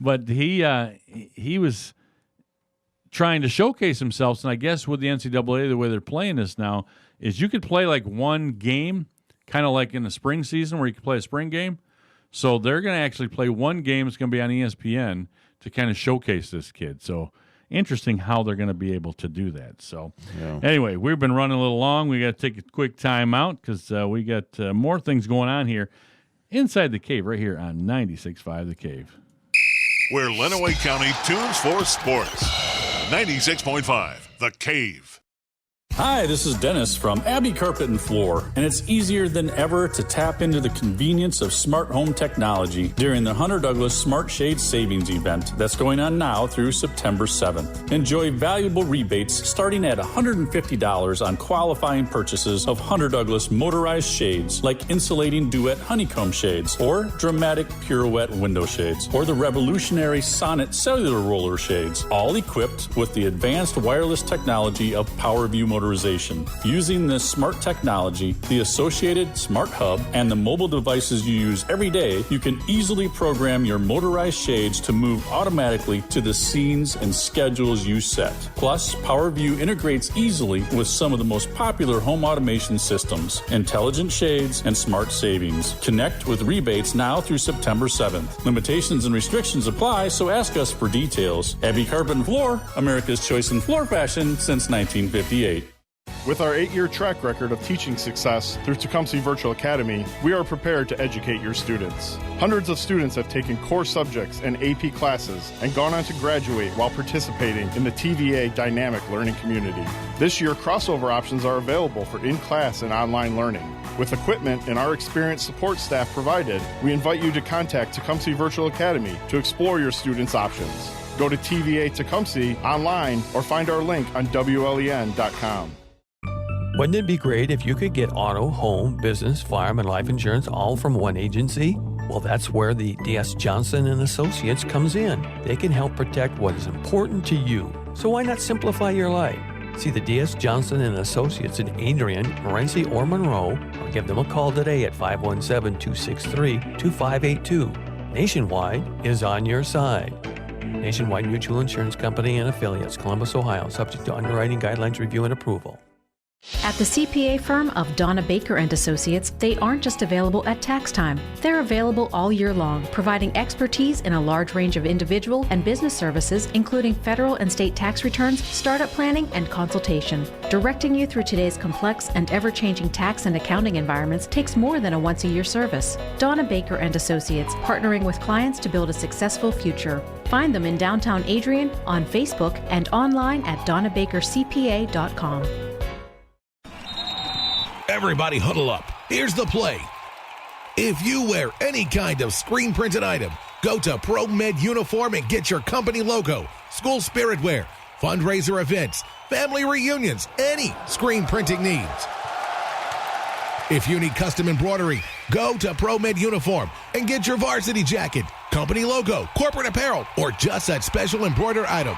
But he was trying to showcase themselves. And I guess with the NCAA, the way they're playing this now is you could play like one game, kind of like in the spring season where you could play a spring game. So they're going to actually play one game. It's going to be on ESPN to kind of showcase this kid. So interesting how they're going to be able to do that. So anyway, we've been running a little long. We got to take a quick time out because we got more things going on here inside the Cave right here on 96.5 The Cave. Where Lenawee County tunes for sports. 96.5 The Cave. Hi, this is Dennis from Abbey Carpet and Floor, and it's easier than ever to tap into the convenience of smart home technology during the Hunter Douglas Smart Shade Savings Event that's going on now through September 7th. Enjoy valuable rebates starting at $150 on qualifying purchases of Hunter Douglas motorized shades like insulating duet honeycomb shades or dramatic pirouette window shades or the revolutionary Sonnet cellular roller shades, all equipped with the advanced wireless technology of PowerView motorization. Using this smart technology, the associated smart hub, and the mobile devices you use every day, you can easily program your motorized shades to move automatically to the scenes and schedules you set. Plus, PowerView integrates easily with some of the most popular home automation systems, intelligent shades, and smart savings. Connect with rebates now through September 7th. Limitations and restrictions apply, so ask us for details. Abbey Carpet and Floor, America's choice in floor fashion since 1958. With our 8-year track record of teaching success through Tecumseh Virtual Academy, we are prepared to educate your students. Hundreds of students have taken core subjects and AP classes and gone on to graduate while participating in the TVA Dynamic Learning Community. This year, crossover options are available for in-class and online learning. With equipment and our experienced support staff provided, we invite you to contact Tecumseh Virtual Academy to explore your students' options. Go to TVA Tecumseh online or find our link on WLEN.com. Wouldn't it be great if you could get auto, home, business, farm, and life insurance all from one agency? Well, that's where the D.S. Johnson & Associates comes in. They can help protect what is important to you. So why not simplify your life? See the D.S. Johnson & Associates in Adrian, Morenci, or Monroe, or give them a call today at 517-263-2582. Nationwide is on your side. Nationwide Mutual Insurance Company and Affiliates, Columbus, Ohio, subject to underwriting guidelines review and approval. At the CPA firm of Donna Baker & Associates, they aren't just available at tax time. They're available all year long, providing expertise in a large range of individual and business services, including federal and state tax returns, startup planning, and consultation. Directing you through today's complex and ever-changing tax and accounting environments takes more than a once-a-year service. Donna Baker & Associates, partnering with clients to build a successful future. Find them in downtown Adrian, on Facebook, and online at donnabakercpa.com. Everybody huddle up. Here's the play. If you wear any kind of screen printed item, go to ProMed Uniform and get your company logo, school spirit wear, fundraiser events, family reunions, any screen printing needs. If you need custom embroidery, go to ProMed Uniform and get your varsity jacket, company logo, corporate apparel, or just that special embroidered item.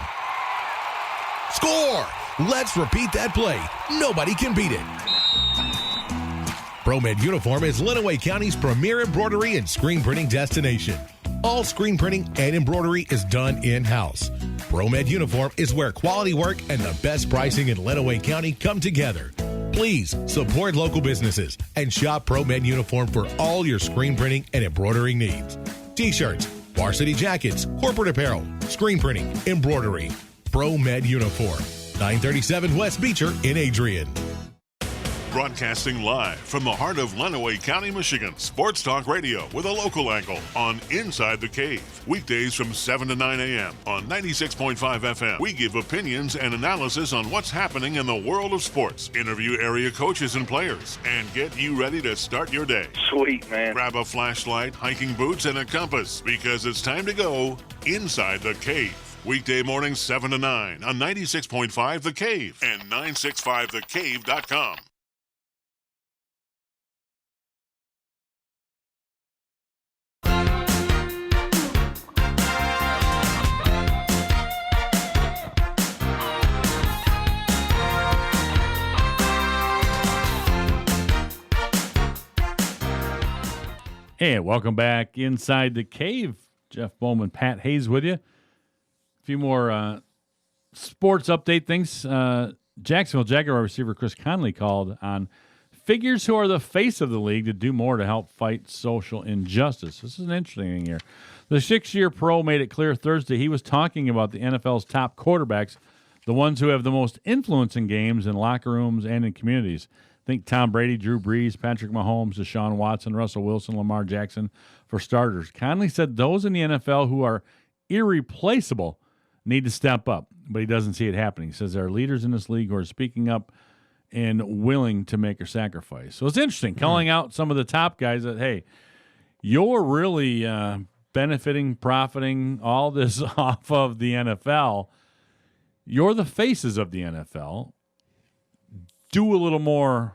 Score! Let's repeat that play. Nobody can beat it. ProMed Uniform is Lenawee County's premier embroidery and screen printing destination. All screen printing and embroidery is done in-house. ProMed Uniform is where quality work and the best pricing in Lenawee County come together. Please support local businesses and shop ProMed Uniform for all your screen printing and embroidering needs. T-shirts, varsity jackets, corporate apparel, screen printing, embroidery. ProMed Uniform, 937 West Beecher in Adrian. Broadcasting live from the heart of Lenawee County, Michigan. Sports Talk Radio with a local angle on Inside the Cave. Weekdays from 7 to 9 a.m. on 96.5 FM. We give opinions and analysis on what's happening in the world of sports. Interview area coaches and players and get you ready to start your day. Sweet, man. Grab a flashlight, hiking boots, and a compass because it's time to go Inside the Cave. Weekday mornings 7 to 9 on 96.5 The Cave and 965thecave.com. Hey, welcome back Inside the Cave. Jeff Bowman, Pat Hayes with you. A few more sports update things. Jacksonville Jaguar receiver Chris Conley called on figures who are the face of the league to do more to help fight social injustice. This is an interesting thing here. The 6-year pro made it clear Thursday he was talking about the NFL's top quarterbacks, the ones who have the most influence in games, in locker rooms, and in communities. Think Tom Brady, Drew Brees, Patrick Mahomes, Deshaun Watson, Russell Wilson, Lamar Jackson, for starters. Conley said those in the NFL who are irreplaceable need to step up, but he doesn't see it happening. He says there are leaders in this league who are speaking up and willing to make a sacrifice. So it's interesting, calling out some of the top guys that, hey, you're really benefiting, profiting, all this off of the NFL. You're the faces of the NFL. Do a little more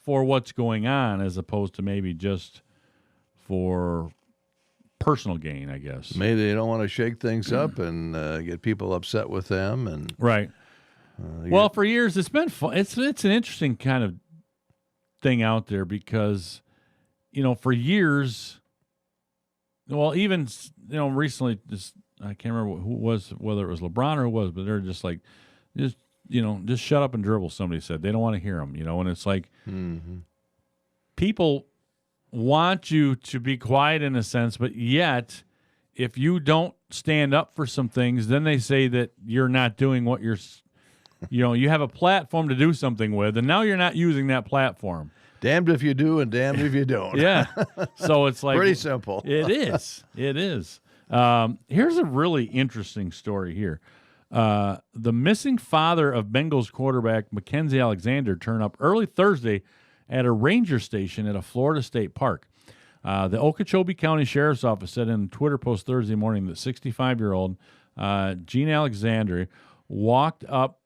for what's going on as opposed to maybe just for personal gain, I guess. Maybe they don't want to shake things up and get people upset with them. And right. Well, for years it's been fun. It's an interesting kind of thing out there because, for years, well, even recently, I can't remember who it was, whether it was LeBron or who it was, but they're just like, just shut up and dribble. Somebody said they don't want to hear them, and it's like people want you to be quiet in a sense, but yet if you don't stand up for some things, then they say that you're not doing what you're, you have a platform to do something with, and now you're not using that platform. Damned if you do and damned if you don't. Yeah. So it's like pretty simple. It is. It is. Here's a really interesting story here. The missing father of Bengals quarterback Mackenzie Alexander turned up early Thursday at a ranger station at a Florida state park. The Okeechobee County Sheriff's Office said in a Twitter post Thursday morning that 65-year-old Gene Alexander walked up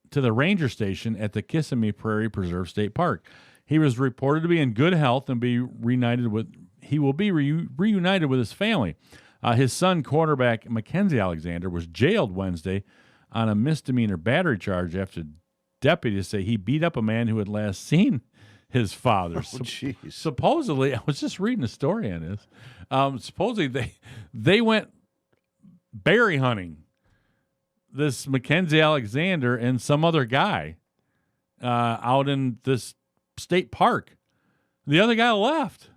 to the ranger station at the Kissimmee Prairie Preserve State Park. He was reported to be in good health and he will be reunited with his family. His son, quarterback Mackenzie Alexander, was jailed Wednesday on a misdemeanor battery charge after deputies say he beat up a man who had last seen his father. Supposedly, I was just reading a story on this. Supposedly, they went berry hunting, this Mackenzie Alexander and some other guy out in this state park. The other guy left.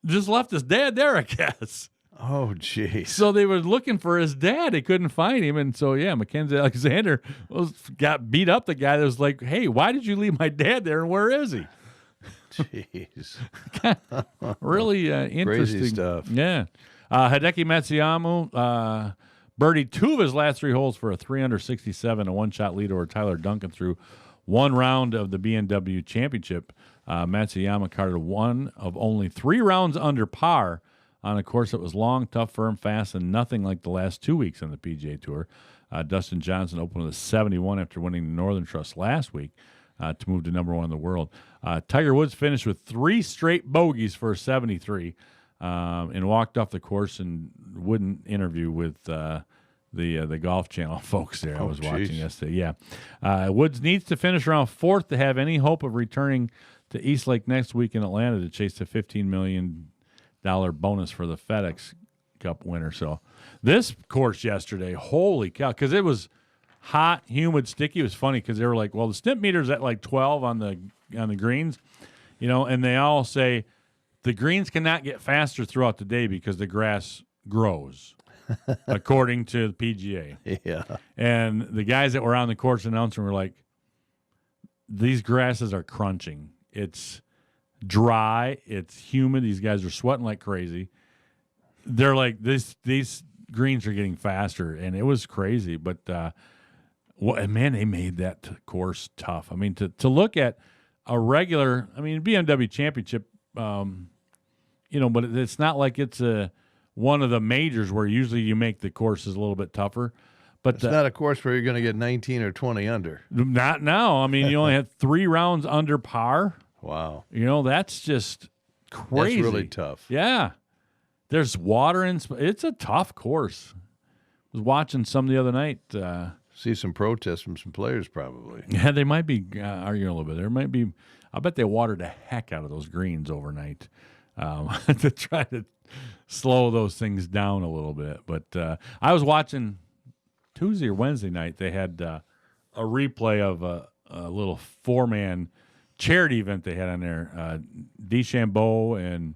Just left his dad there, I guess. Oh, geez. So they were looking for his dad. They couldn't find him. And so, Mackenzie Alexander got beat up. The guy that was like, hey, why did you leave my dad there and where is he? Jeez. Really interesting. Crazy stuff. Yeah. Hideki Matsuyama birdied 2 of his last 3 holes for a 367, a one-shot lead over Tyler Duncan through one round of the BMW Championship. Matsuyama carded one of only 3 rounds under par on a course that was long, tough, firm, fast, and nothing like the last 2 weeks on the PGA Tour. Dustin Johnson opened with a 71 after winning the Northern Trust last week to move to number 1 in the world. Tiger Woods finished with 3 straight bogeys for a 73 and walked off the course and wouldn't interview with the Golf Channel folks there. I was watching yesterday. Yeah. Woods needs to finish around 4th to have any hope of returning to East Lake next week in Atlanta to chase the $15 million bonus for the FedEx Cup winner. So this course yesterday, holy cow, because it was hot, humid, sticky. It was funny because they were like, well, the stimp meter's at like 12 on the greens, and they all say the greens cannot get faster throughout the day because the grass grows, according to the PGA. Yeah. And the guys that were on the course announcing were like, these grasses are crunching. It's dry. It's humid. These guys are sweating like crazy. They're like, these greens are getting faster, and it was crazy. But, man, they made that course tough. I mean, to look at a regular, BMW Championship, but it's not like it's one of the majors where usually you make the courses a little bit tougher. But it's not a course where you're going to get 19 or 20 under. Not now. You only had 3 rounds under par. Wow. That's just crazy. That's really tough. Yeah. There's water in. It's a tough course. I was watching some the other night. See some protests from some players probably. Yeah, they might be arguing a little bit. There might be. I bet they watered the heck out of those greens overnight to try to slow those things down a little bit. But I was watching Tuesday or Wednesday night, they had a replay of a little 4-man charity event they had on there. DeChambeau and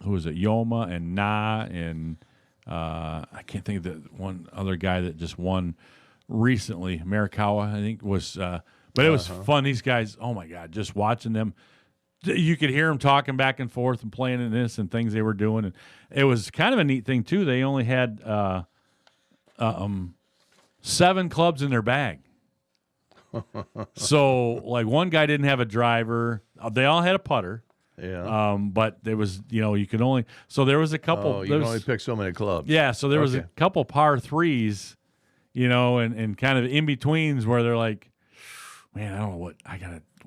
who was it? Yoma and Na and I can't think of the one other guy that just won recently. Marikawa, I think was. But it was fun. These guys, oh my God, just watching them. You could hear them talking back and forth and playing in this and things they were doing. And it was kind of a neat thing too. They only had 7 clubs in their bag. So, like, one guy didn't have a driver. They all had a putter. Yeah. But there was, you could only. So there was a couple. Oh, you can only pick so many clubs. Yeah. So there was a couple par 3s, and kind of in betweens where they're like, man, I don't know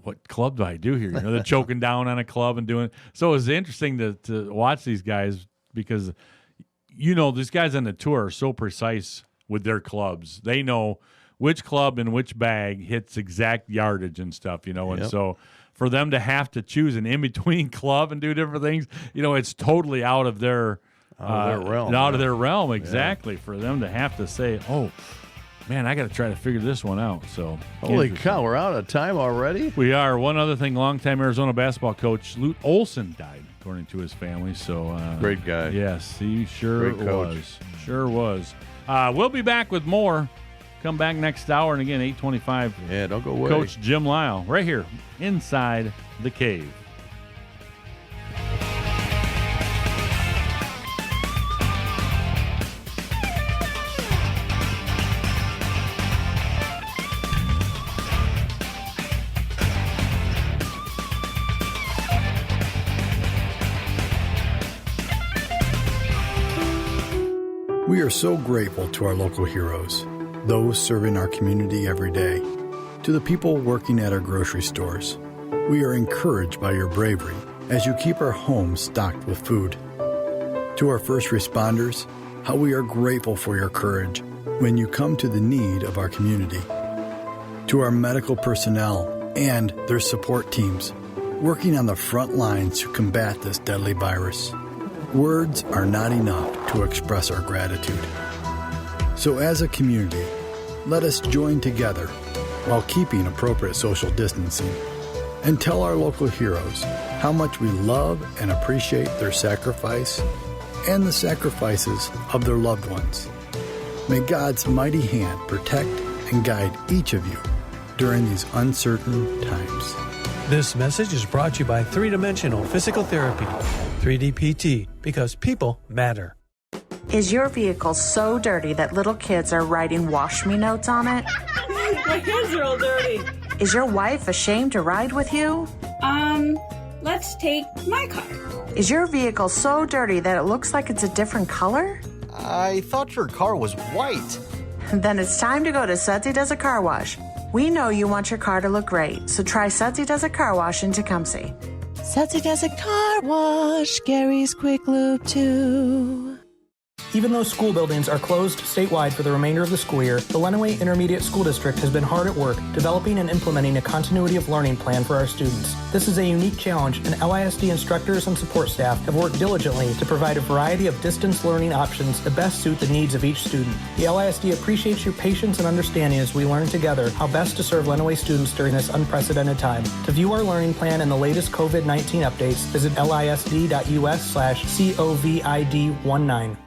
what club do I do here? They're choking down on a club and doing. So it was interesting to watch these guys because, these guys on the tour are so precise with their clubs. They know which club in which bag hits exact yardage and stuff, and so for them to have to choose an in-between club and do different things, it's totally out of their realm. Out of their realm, exactly. Yeah. For them to have to say, oh, man, I got to try to figure this one out. So, holy cow, we're out of time already? We are. One other thing, longtime Arizona basketball coach Lute Olson died, according to his family. So great guy. Yes, he sure was. Sure was. We'll be back with more. Come back next hour, and again, 8:25. Yeah, don't go away. Coach Jim Lyle, right here, inside the cave. We are so grateful to our local heroes, those serving our community every day, to the people working at our grocery stores. We are encouraged by your bravery as you keep our homes stocked with food. To our first responders, how we are grateful for your courage when you come to the need of our community. To our medical personnel and their support teams, working on the front lines to combat this deadly virus. Words are not enough to express our gratitude. So as a community, let us join together while keeping appropriate social distancing and tell our local heroes how much we love and appreciate their sacrifice and the sacrifices of their loved ones. May God's mighty hand protect and guide each of you during these uncertain times. This message is brought to you by 3-Dimensional Physical Therapy, 3DPT, because people matter. Is your vehicle so dirty that little kids are writing wash me notes on it? My hands are all dirty. Is your wife ashamed to ride with you? Let's take my car. Is your vehicle so dirty that it looks like it's a different color? I thought your car was white. Then it's time to go to Sudsy Does a Car Wash. We know you want your car to look great, so try Sudsy Does a Car Wash in Tecumseh. Sudsy Does a Car Wash, Gary's Quick Lube too. Even though school buildings are closed statewide for the remainder of the school year, the Lenawee Intermediate School District has been hard at work developing and implementing a continuity of learning plan for our students. This is a unique challenge, and LISD instructors and support staff have worked diligently to provide a variety of distance learning options that best suit the needs of each student. The LISD appreciates your patience and understanding as we learn together how best to serve Lenawee students during this unprecedented time. To view our learning plan and the latest COVID-19 updates, visit lisd.us/COVID19.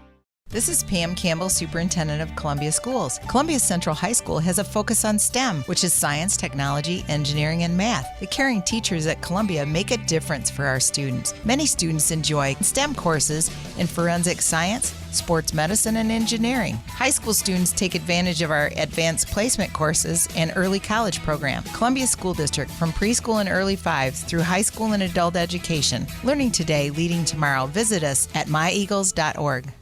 This is Pam Campbell, Superintendent of Columbia Schools. Columbia Central High School has a focus on STEM, which is science, technology, engineering, and math. The caring teachers at Columbia make a difference for our students. Many students enjoy STEM courses in forensic science, sports medicine, and engineering. High school students take advantage of our advanced placement courses and early college program. Columbia School District, from preschool and early fives through high school and adult education. Learning today, leading tomorrow. Visit us at myeagles.org.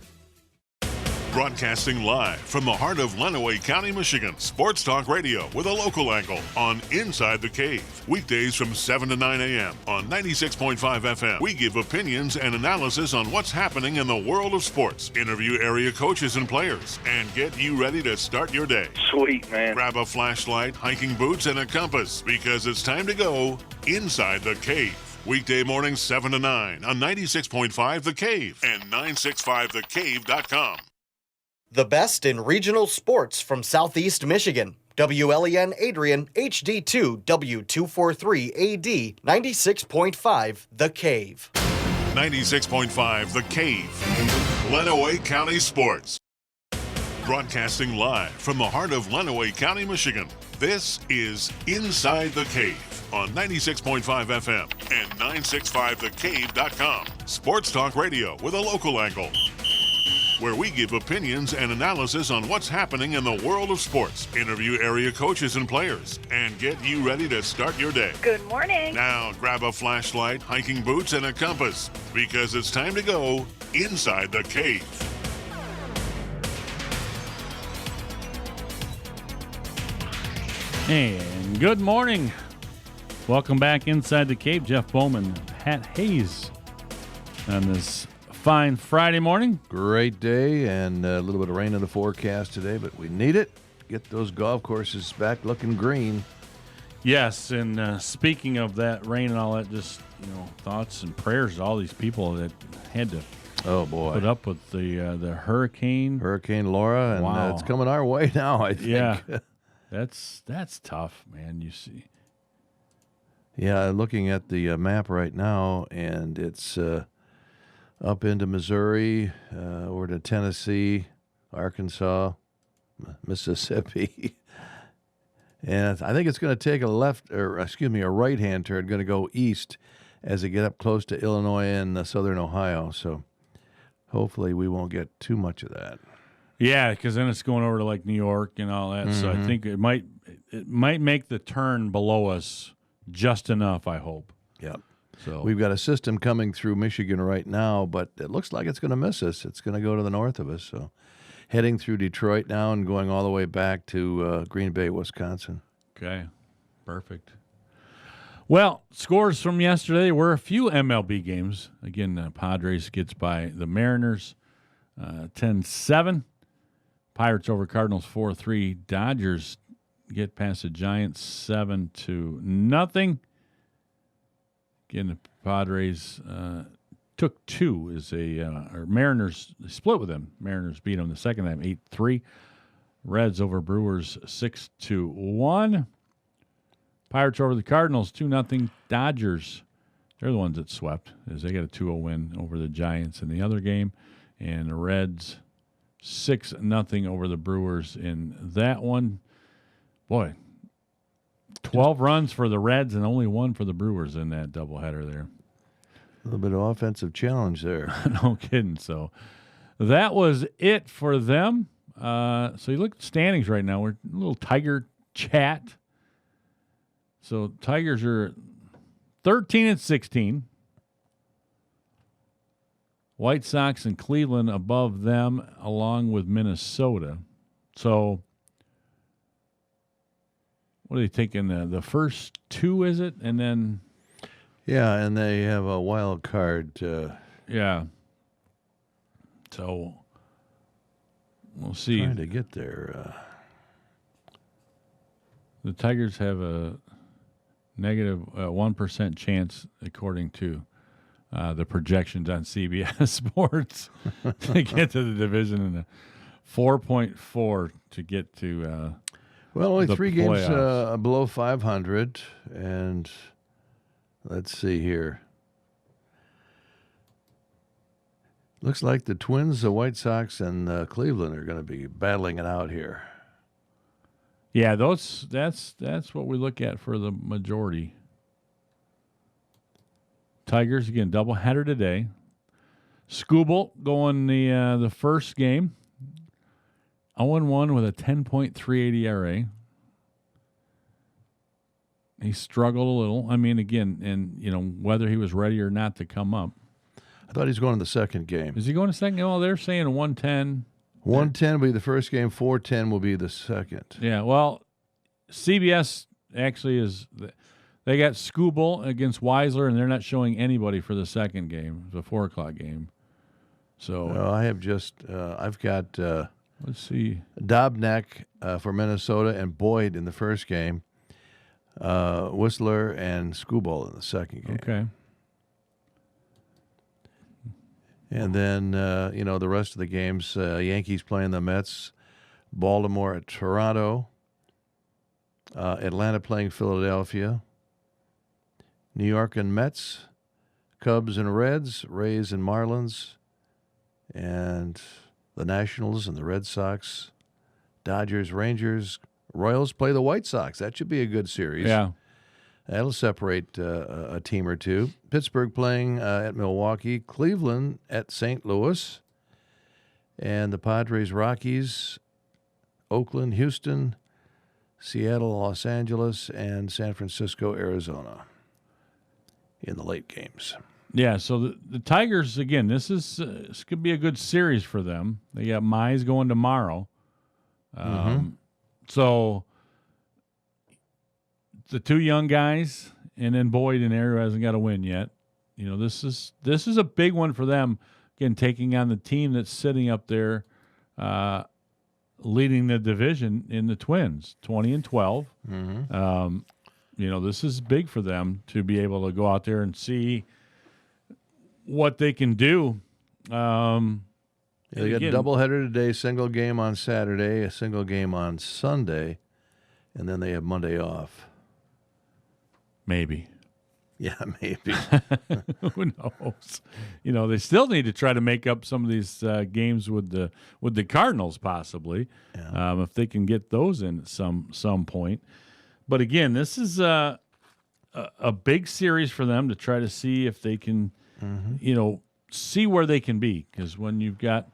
Broadcasting live from the heart of Lenawee County, Michigan. Sports Talk Radio with a local angle on Inside the Cave. Weekdays from 7 to 9 a.m. on 96.5 FM. We give opinions and analysis on what's happening in the world of sports. Interview area coaches and players and get you ready to start your day. Sweet, man. Grab a flashlight, hiking boots, and a compass because it's time to go Inside the Cave. Weekday mornings 7 to 9 on 96.5 The Cave and 965thecave.com. The best in regional sports from Southeast Michigan. WLEN Adrian, HD2, W243AD, 96.5 The Cave. 96.5 The Cave. Lenawee County Sports. Broadcasting live from the heart of Lenawee County, Michigan. This is Inside the Cave on 96.5 FM and 965thecave.com. Sports talk radio with a local angle, where we give opinions and analysis on what's happening in the world of sports, interview area coaches and players, and get you ready to start your day. Good morning. Now grab a flashlight, hiking boots, and a compass, because it's time to go inside the cave. And good morning. Welcome back inside the cave. Jeff Bowman, Pat Hayes on this fine Friday morning. Great day, and a little bit of rain in the forecast today, but we need it. Get those golf courses back looking green. Yes, and speaking of that rain and all that, just thoughts and prayers to all these people that had to put up with the Hurricane Laura, and wow. It's coming our way now, I think. Yeah, that's tough, man. You see. Yeah, looking at the map right now, and it's up into Missouri, over to Tennessee, Arkansas, Mississippi. And I think it's going to take a right-hand turn, going to go east as they get up close to Illinois and southern Ohio. So hopefully we won't get too much of that. Yeah, because then it's going over to like New York and all that. Mm-hmm. So I think it might make the turn below us just enough, I hope. Yep. So we've got a system coming through Michigan right now, but it looks like it's going to miss us. It's going to go to the north of us. So heading through Detroit now and going all the way back to Green Bay, Wisconsin. Okay, perfect. Well, scores from yesterday were a few MLB games. Again, Padres gets by the Mariners 10-7. Pirates over Cardinals 4-3. Dodgers get past the Giants 7-0. Again, the Padres took two or Mariners split with them. Mariners beat them the second time 8-3. Reds over Brewers 6-1. Pirates over the Cardinals 2-0. Dodgers, they're the ones that swept as they got a 2-0 win over the Giants in the other game. And the Reds 6-0 over the Brewers in that one. Boy, 12 runs for the Reds and only one for the Brewers in that doubleheader there. A little bit of offensive challenge there. No kidding. So that was it for them. So you look at the standings right now. We're a little Tiger chat. So Tigers are 13-16. White Sox and Cleveland above them, along with Minnesota. So what are they taking? The first two, is it? And then... Yeah, and they have a wild card. Yeah. So we'll see. Trying to get there. The Tigers have a negative 1% chance, according to the projections on CBS Sports, to get to the division, and a 4.4 to get to. Well, only 3 games playoffs. below 500, and let's see here. Looks like the Twins, the White Sox, and Cleveland are going to be battling it out here. Yeah, that's what we look at for the majority. Tigers again, doubleheader today. Skubal going the first game, 0-1 with a 10.38 ERA. He struggled a little. I mean, again, and whether he was ready or not to come up. I thought he's going to the second game. Is he going to second? Oh, they're saying 110. 110 will be the first game. 410 will be the second. Yeah, well, CBS actually is. They got Skubal against Weisler, and they're not showing anybody for the second game, the 4:00 game. So I have just I've got let's see, Dobnak for Minnesota and Boyd in the first game, Whistler and Skubal in the second game. Okay. And then, the rest of the games, Yankees playing the Mets, Baltimore at Toronto, Atlanta playing Philadelphia, New York and Mets, Cubs and Reds, Rays and Marlins, and the Nationals and the Red Sox, Dodgers, Rangers, Royals play the White Sox. That should be a good series. Yeah. That'll separate a team or two. Pittsburgh playing at Milwaukee, Cleveland at St. Louis, and the Padres, Rockies, Oakland, Houston, Seattle, Los Angeles, and San Francisco, Arizona in the late games. Yeah, so the Tigers, again, this could be a good series for them. They got Mize going tomorrow. So the two young guys, and then Boyd and Air, who hasn't got a win yet. This is a big one for them. Again, taking on the team that's sitting up there, leading the division in the Twins, 20-12. This is big for them to be able to go out there and see what they can do. They got a doubleheader today, single game on Saturday, a single game on Sunday, and then they have Monday off. Maybe. Yeah, maybe. Who knows? They still need to try to make up some of these games with the Cardinals, possibly, if they can get those in at some point. But again, this is a big series for them to try to see if they can, see where they can be. Because when you've got,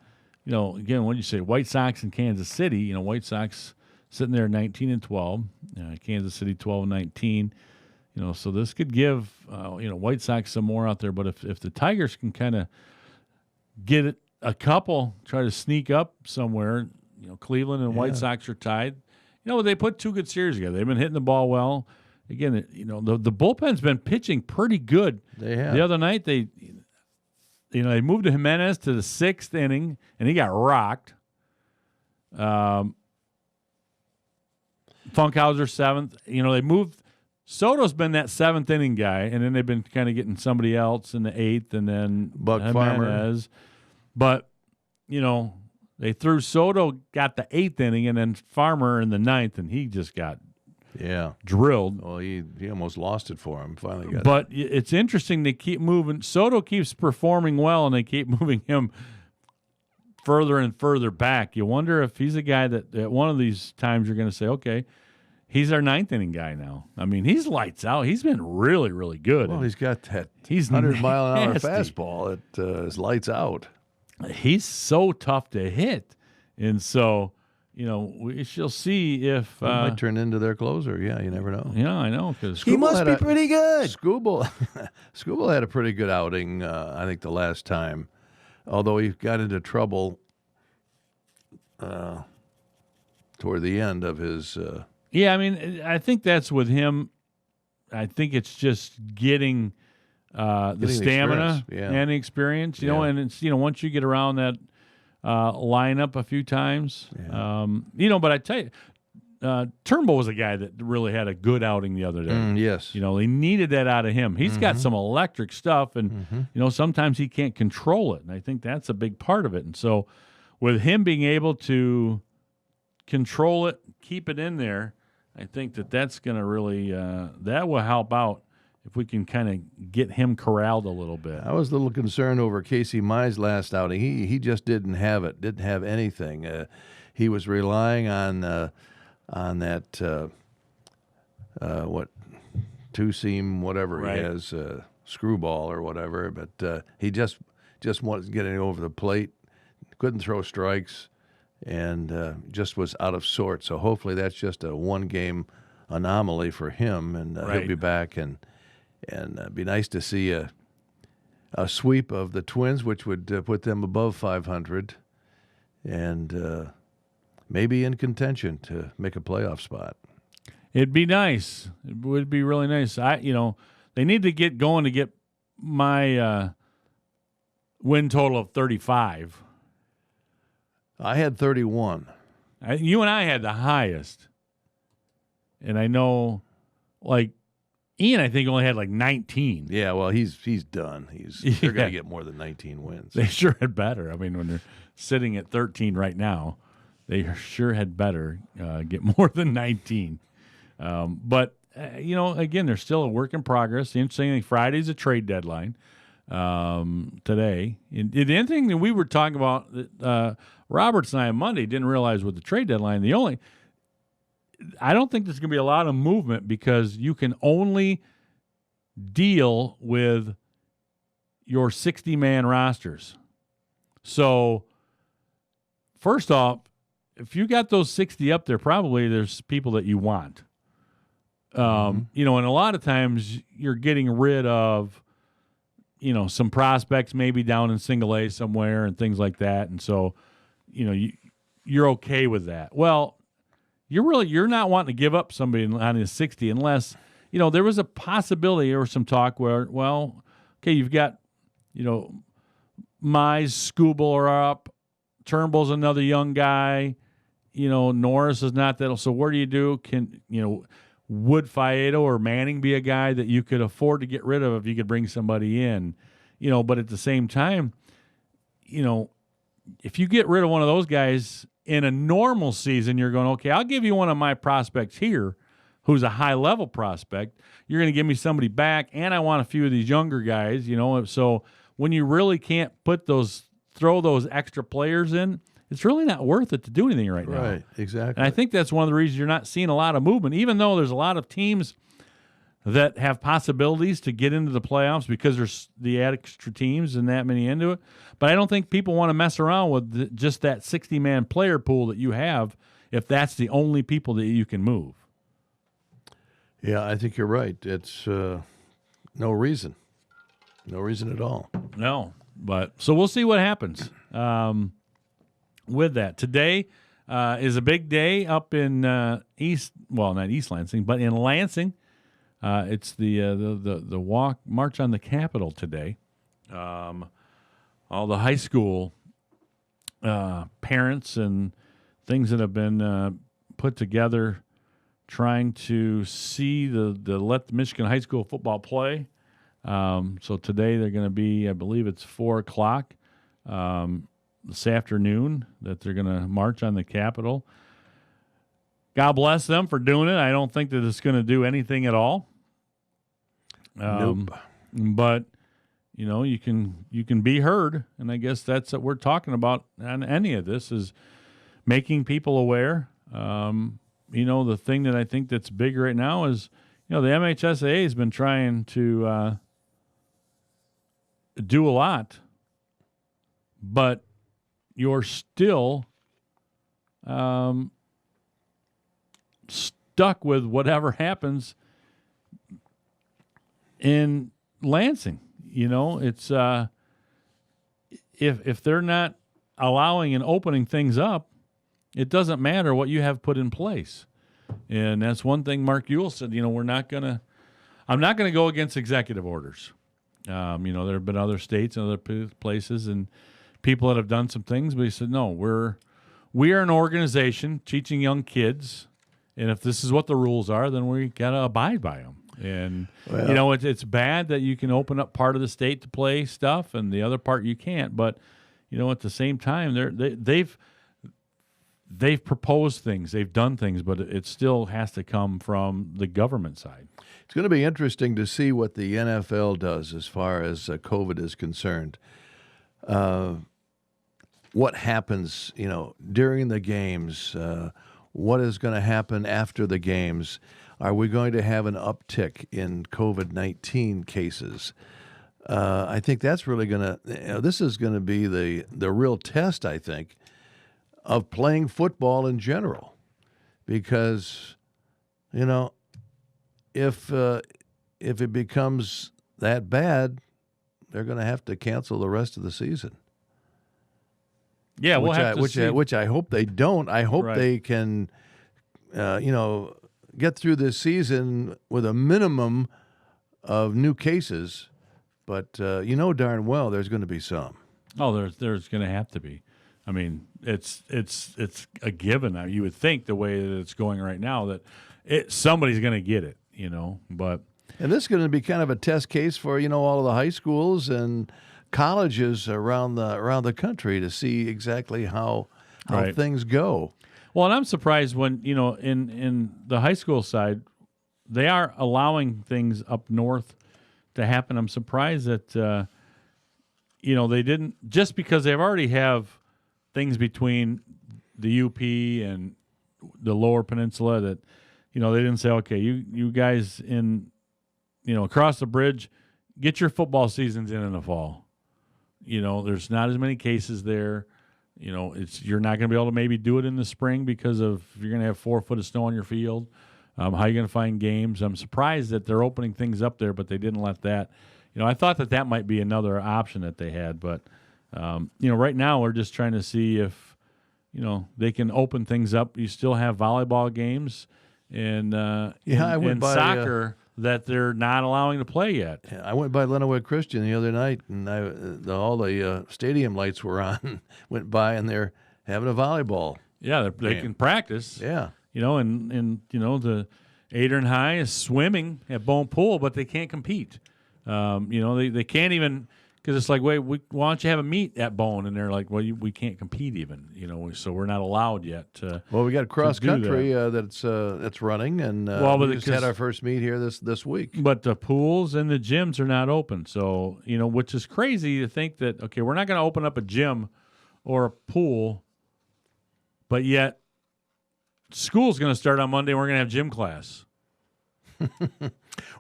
again, when you say White Sox and Kansas City, White Sox sitting there 19-12, Kansas City 12-19. So this could give, White Sox some more out there. But if the Tigers can kind of get it a couple, try to sneak up somewhere, Cleveland and White Sox are tied. They put two good series together. They've been hitting the ball well. Again, the bullpen's been pitching pretty good. They have. The other night, they moved Jimenez to the 6th inning, and he got rocked. Funkhauser 7th. They moved. Soto's been that 7th inning guy, and then they've been kind of getting somebody else in the 8th, and then Buck Jimenez. But, they threw Soto, got the 8th inning, and then Farmer in the 9th, and he just got drilled. Well, he almost lost it for him. Finally got But it's interesting they keep moving. Soto keeps performing well, and they keep moving him further and further back. You wonder if he's a guy that at one of these times you're going to say, okay, he's our 9th inning guy now. I mean, he's lights out. He's been really, really good. Well, he's got that 100 mile an hour fastball that is lights out. He's so tough to hit. And so, we shall see if... He might turn into their closer. Yeah, you never know. Yeah, I know. Because he must be pretty good. Skubal had a pretty good outing, I think, the last time. Although he got into trouble toward the end of his... Yeah, I mean, I think that's with him. I think it's just getting the stamina and the experience, and it's, once you get around that lineup a few times, but I tell you, Turnbull was a guy that really had a good outing the other day. Yes. They needed that out of him. He's got some electric stuff, and, sometimes he can't control it, and I think that's a big part of it. And so with him being able to control it, keep it in there, I think that's going to really that will help out if we can kind of get him corralled a little bit. I was a little concerned over Casey Mize last outing. He just didn't have it, didn't have anything. He was relying on that two-seam whatever he has, screwball or whatever, but he just wasn't getting over the plate, couldn't throw strikes, and just was out of sorts. So hopefully that's just a one-game anomaly for him, and he'll be back. And be nice to see a sweep of the Twins, which would put them above 500, and maybe in contention to make a playoff spot. It'd be nice. It would be really nice. They need to get going to get my win total of 35. I had 31. You and I had the highest. And I know, Ian, I think, only had like 19. Yeah, well, he's done. They're going to get more than 19 wins. They sure had better. I mean, when they're sitting at 13 right now, they sure had better get more than 19. But, again, they're still a work in progress. The interesting thing, Friday's a trade deadline today. And the other thing that we were talking about, Roberts and I on Monday didn't realize with the trade deadline, I don't think there's going to be a lot of movement because you can only deal with your 60-man rosters. So, first off, if you got those 60 up there, probably there's people that you want. And a lot of times you're getting rid of, some prospects maybe down in single A somewhere and things like that. And so, you're okay with that. Well, you're not wanting to give up somebody on his 60 unless, there was a possibility or some talk where, well, okay, you've got, Mize, Skubal are up, Turnbull's another young guy, Norris is not that. So what do you do? Would Faedo or Manning be a guy that you could afford to get rid of if you could bring somebody in? But at the same time, if you get rid of one of those guys in a normal season, you're going, okay, I'll give you one of my prospects here who's a high-level prospect. You're going to give me somebody back, and I want a few of these younger guys, So when you really can't throw those extra players in, it's really not worth it to do anything right now. Right, exactly. And I think that's one of the reasons you're not seeing a lot of movement, even though there's a lot of teams that have possibilities to get into the playoffs because there's the extra teams and that many into it. But I don't think people want to mess around with just that 60-man player pool that you have if that's the only people that you can move. Yeah, I think you're right. It's no reason. No reason at all. No. But so we'll see what happens with that. Today is a big day up in not East Lansing, but in Lansing. It's the March on the Capitol today. All the high school parents and things that have been put together trying to see let the Michigan high school football play. So today they're going to be, I believe it's 4:00 this afternoon that they're going to march on the Capitol. God bless them for doing it. I don't think that it's going to do anything at all. Nope. But you can be heard, and I guess that's what we're talking about on any of this is making people aware. The thing that I think that's big right now is the MHSAA has been trying to do a lot, but you're still stuck with whatever happens in Lansing. It's if they're not allowing and opening things up, it doesn't matter what you have put in place. And that's one thing Mark Ewell said, I'm not going to go against executive orders. There have been other states and other places and people that have done some things, but he said, no, we are an organization teaching young kids, and if this is what the rules are, then we got to abide by them. And, it's bad that you can open up part of the state to play stuff and the other part you can't. But, at the same time, they've proposed things, they've done things, but it still has to come from the government side. It's going to be interesting to see what the NFL does as far as COVID is concerned. What happens, during the games? What is going to happen after the games? Are we going to have an uptick in COVID-19 cases? I think that's really going to. This is going to be the real test, I think, of playing football in general, because, if it becomes that bad, they're going to have to cancel the rest of the season. Yeah, we'll have to see. Which I hope they don't. I hope they can, get through this season with a minimum of new cases. But darn well there's going to be some. Oh, there's going to have to be. I mean, it's a given. You would think the way that it's going right now that somebody's going to get it, But And this is going to be kind of a test case for all of the high schools and colleges around the country to see exactly how things go. Well, and I'm surprised when in the high school side, they are allowing things up north to happen. I'm surprised that they didn't, just because they already have things between the UP and the Lower Peninsula that they didn't say, okay, you guys in across the bridge, get your football seasons in the fall. There's not as many cases there. You're not going to be able to maybe do it in the spring because of you're going to have 4 foot of snow on your field. How are you going to find games? I'm surprised that they're opening things up there, but they didn't let that. I thought that might be another option that they had, but right now we're just trying to see if they can open things up. You still have volleyball games and soccer that they're not allowing to play yet. I went by Lenawee Christian the other night, and all the stadium lights were on. Went by, and they're having a volleyball. Yeah, they can practice. Yeah. And the Adrian High is swimming at Bone Pool, but they can't compete. They can't even, because it's like, wait, why don't you have a meet at Bone? And they're like, well, we can't compete even, so we're not allowed yet. Well, we got cross country that's running, and we just had our first meet here this week. But the pools and the gyms are not open, so which is crazy to think that we're not going to open up a gym or a pool, but yet school's going to start on Monday. We're going to have gym class.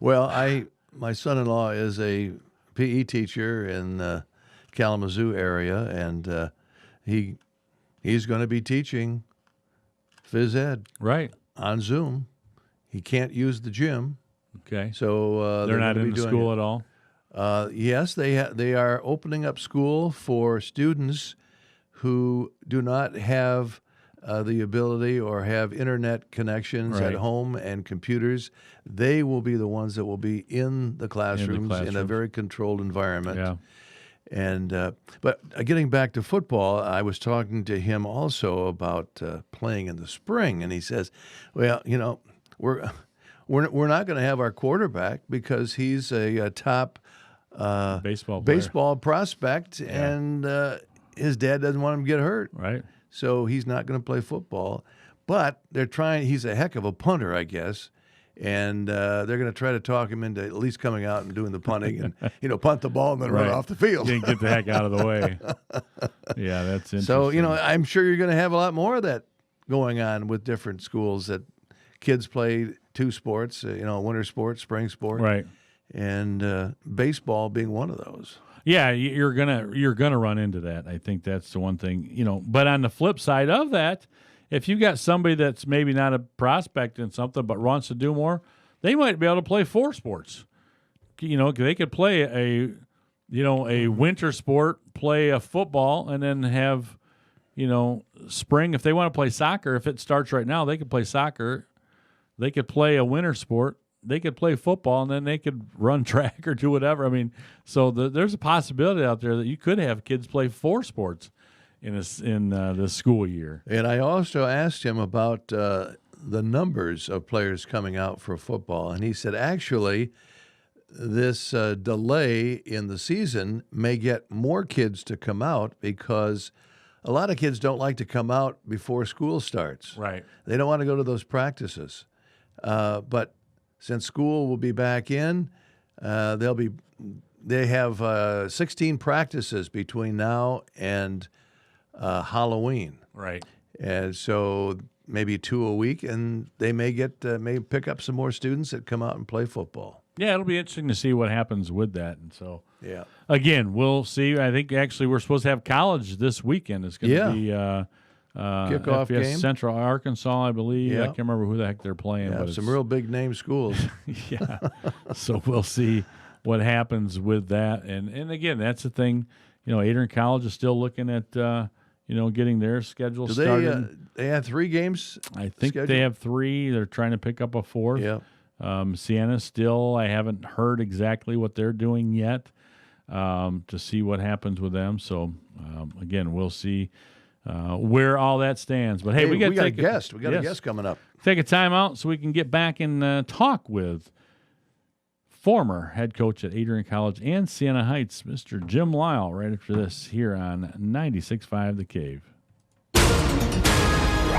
Well, my son-in-law is a PE teacher in the Kalamazoo area, and he's going to be teaching phys ed on Zoom. He can't use the gym. Okay. So they're not in the school at all? Yes, they are opening up school for students who do not have the ability or have internet connections at home and computers. They will be the ones that will be in the classrooms in a very controlled environment. Yeah. And but getting back to football, I was talking to him also about playing in the spring, and he says, "Well, we're not going to have our quarterback because he's a top baseball prospect, and his dad doesn't want him to get hurt." Right. So he's not going to play football. But they're trying – he's a heck of a punter, I guess. And they're going to try to talk him into at least coming out and doing the punting and, punt the ball and then run off the field. Get the heck out of the way. Yeah, that's interesting. So, I'm sure you're going to have a lot more of that going on with different schools that kids play 2 sports, winter sport, spring sport. Right. And baseball being one of those. Yeah, you're gonna run into that. I think that's the one thing, But on the flip side of that, if you got somebody that's maybe not a prospect in something but wants to do more, they might be able to play 4 sports. They could play a winter sport, play a football, and then have, spring. If they want to play soccer, if it starts right now, they could play soccer. They could play a winter sport. They could play football, and then they could run track or do whatever. I mean, so there's a possibility out there that you could have kids play 4 sports in the school year. And I also asked him about the numbers of players coming out for football, and he said actually this delay in the season may get more kids to come out because a lot of kids don't like to come out before school starts. Right. They don't want to go to those practices. But since school will be back in, they have 16 practices between now and Halloween. Right. And so maybe 2 a week, and they may pick up some more students that come out and play football. Yeah, it'll be interesting to see what happens with that. And so, yeah, again, we'll see. I think actually we're supposed to have college this weekend. It's going to be kickoff FBS game. Central Arkansas, I believe. Yeah. I can't remember who the heck they're playing. Yeah, but some real big name schools. Yeah. So we'll see what happens with that. And again, that's the thing. Adrian College is still looking at getting their schedule started. They have 3 games. I think scheduled? they have 3. They're trying to pick up a 4th. Yeah. Siena still, I haven't heard exactly what they're doing yet to see what happens with them. So, again, we'll see where all that stands. But, hey, we got a guest. We got a guest coming up. Take a time out so we can get back and talk with former head coach at Adrian College and Siena Heights, Mr. Jim Lyle, right after this here on 96.5 The Cave.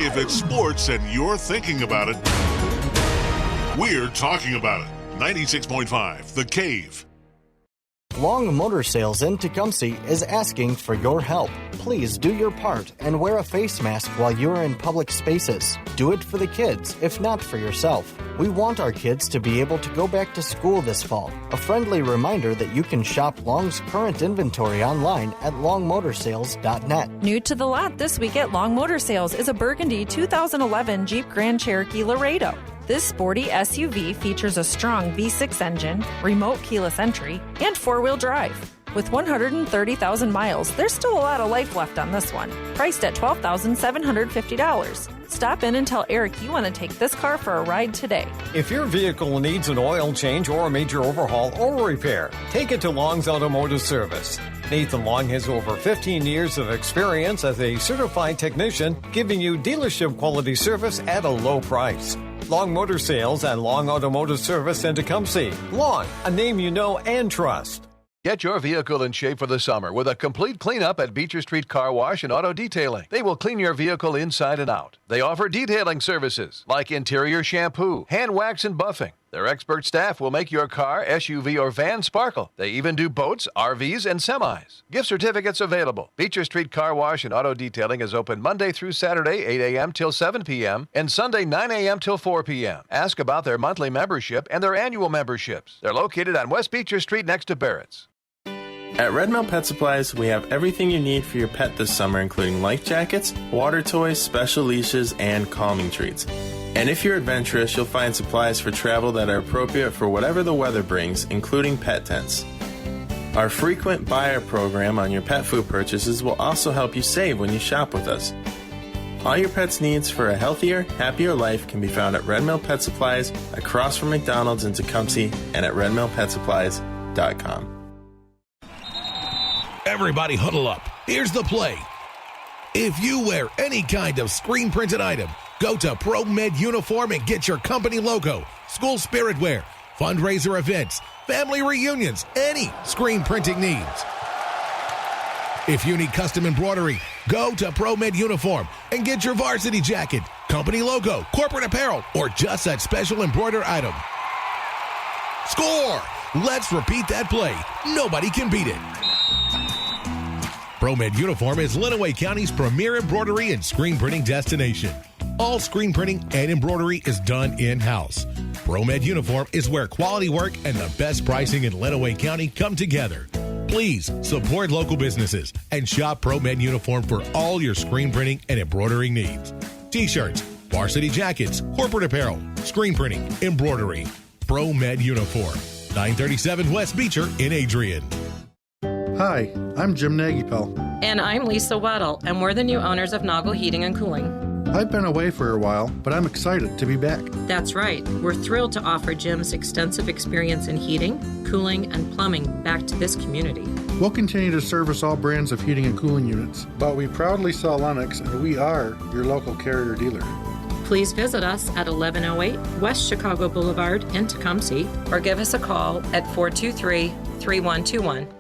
If it's sports and you're thinking about it, we're talking about it. 96.5 The Cave. Long Motor Sales in Tecumseh is asking for your help. Please do your part and wear a face mask while you're in public spaces. Do it for the kids, if not for yourself. We want our kids to be able to go back to school this fall. A friendly reminder that you can shop Long's current inventory online at longmotorsales.net. New to the lot this week at Long Motor Sales is a Burgundy 2011 Jeep Grand Cherokee Laredo. This sporty SUV features a strong V6 engine, remote keyless entry, and four-wheel drive. With 130,000 miles, there's still a lot of life left on this one. Priced at $12,750. Stop in and tell Eric you want to take this car for a ride today. If your vehicle needs an oil change or a major overhaul or repair, take it to Long's Automotive Service. Nathan Long has over 15 years of experience as a certified technician, giving you dealership quality service at a low price. Long Motor Sales and Long Automotive Service in Tecumseh. Long, a name you know and trust. Get your vehicle in shape for the summer with a complete cleanup at Beecher Street Car Wash and Auto Detailing. They will clean your vehicle inside and out. They offer detailing services like interior shampoo, hand wax, and buffing. Their expert staff will make your car, SUV, or van sparkle. They even do boats, RVs, and semis. Gift certificates available. Beecher Street Car Wash and Auto Detailing is open Monday through Saturday, 8 a.m. till 7 p.m., and Sunday, 9 a.m. till 4 p.m. Ask about their monthly membership and their annual memberships. They're located on West Beecher Street next to Barrett's. At Red Mill Pet Supplies, we have everything you need for your pet this summer, including life jackets, water toys, special leashes, and calming treats. And if you're adventurous, you'll find supplies for travel that are appropriate for whatever the weather brings, including pet tents. Our frequent buyer program on your pet food purchases will also help you save when you shop with us. All your pet's needs for a healthier, happier life can be found at Red Mill Pet Supplies, across from McDonald's in Tecumseh, and at redmillpetsupplies.com. Everybody huddle up. Here's the play. If you wear any kind of screen-printed item, go to ProMed Uniform and get your company logo, school spirit wear, fundraiser events, family reunions, any screen printing needs. If you need custom embroidery, go to ProMed Uniform and get your varsity jacket, company logo, corporate apparel, or just that special embroidered item. Score! Let's repeat that play. Nobody can beat it. ProMed Uniform is Lenawee County's premier embroidery and screen printing destination. All screen printing and embroidery is done in-house. ProMed Uniform is where quality work and the best pricing in Lenawee County come together. Please support local businesses and shop ProMed Uniform for all your screen printing and embroidering needs. T-shirts, varsity jackets, corporate apparel, screen printing, embroidery. ProMed Uniform, 937 West Beecher in Adrian. Hi, I'm Jim Nagypel. And I'm Lisa Waddle, and we're the new owners of Noggle Heating and Cooling. I've been away for a while, but I'm excited to be back. That's right. We're thrilled to offer Jim's extensive experience in heating, cooling, and plumbing back to this community. We'll continue to service all brands of heating and cooling units, but we proudly sell Lennox, and we are your local Carrier dealer. Please visit us at 1108 West Chicago Boulevard in Tecumseh, or give us a call at 423-3121.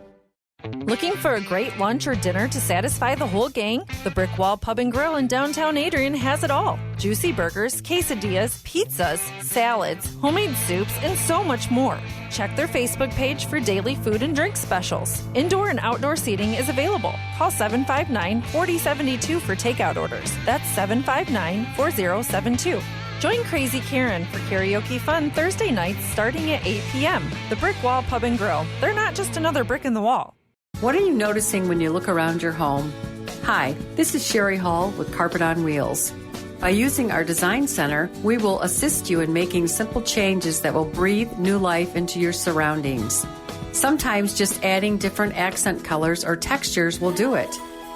Looking for a great lunch or dinner to satisfy the whole gang? The Brick Wall Pub and Grill in downtown Adrian has it all. Juicy burgers, quesadillas, pizzas, salads, homemade soups, and so much more. Check their Facebook page for daily food and drink specials. Indoor and outdoor seating is available. Call 759-4072 for takeout orders. That's 759-4072. Join Crazy Karen for karaoke fun Thursday nights starting at 8 p.m. The Brick Wall Pub and Grill. They're not just another brick in the wall. What are you noticing when you look around your home? Hi, this is Sherry Hall with Carpet on Wheels. By using our design center, we will assist you in making simple changes that will breathe new life into your surroundings. Sometimes just adding different accent colors or textures will do it.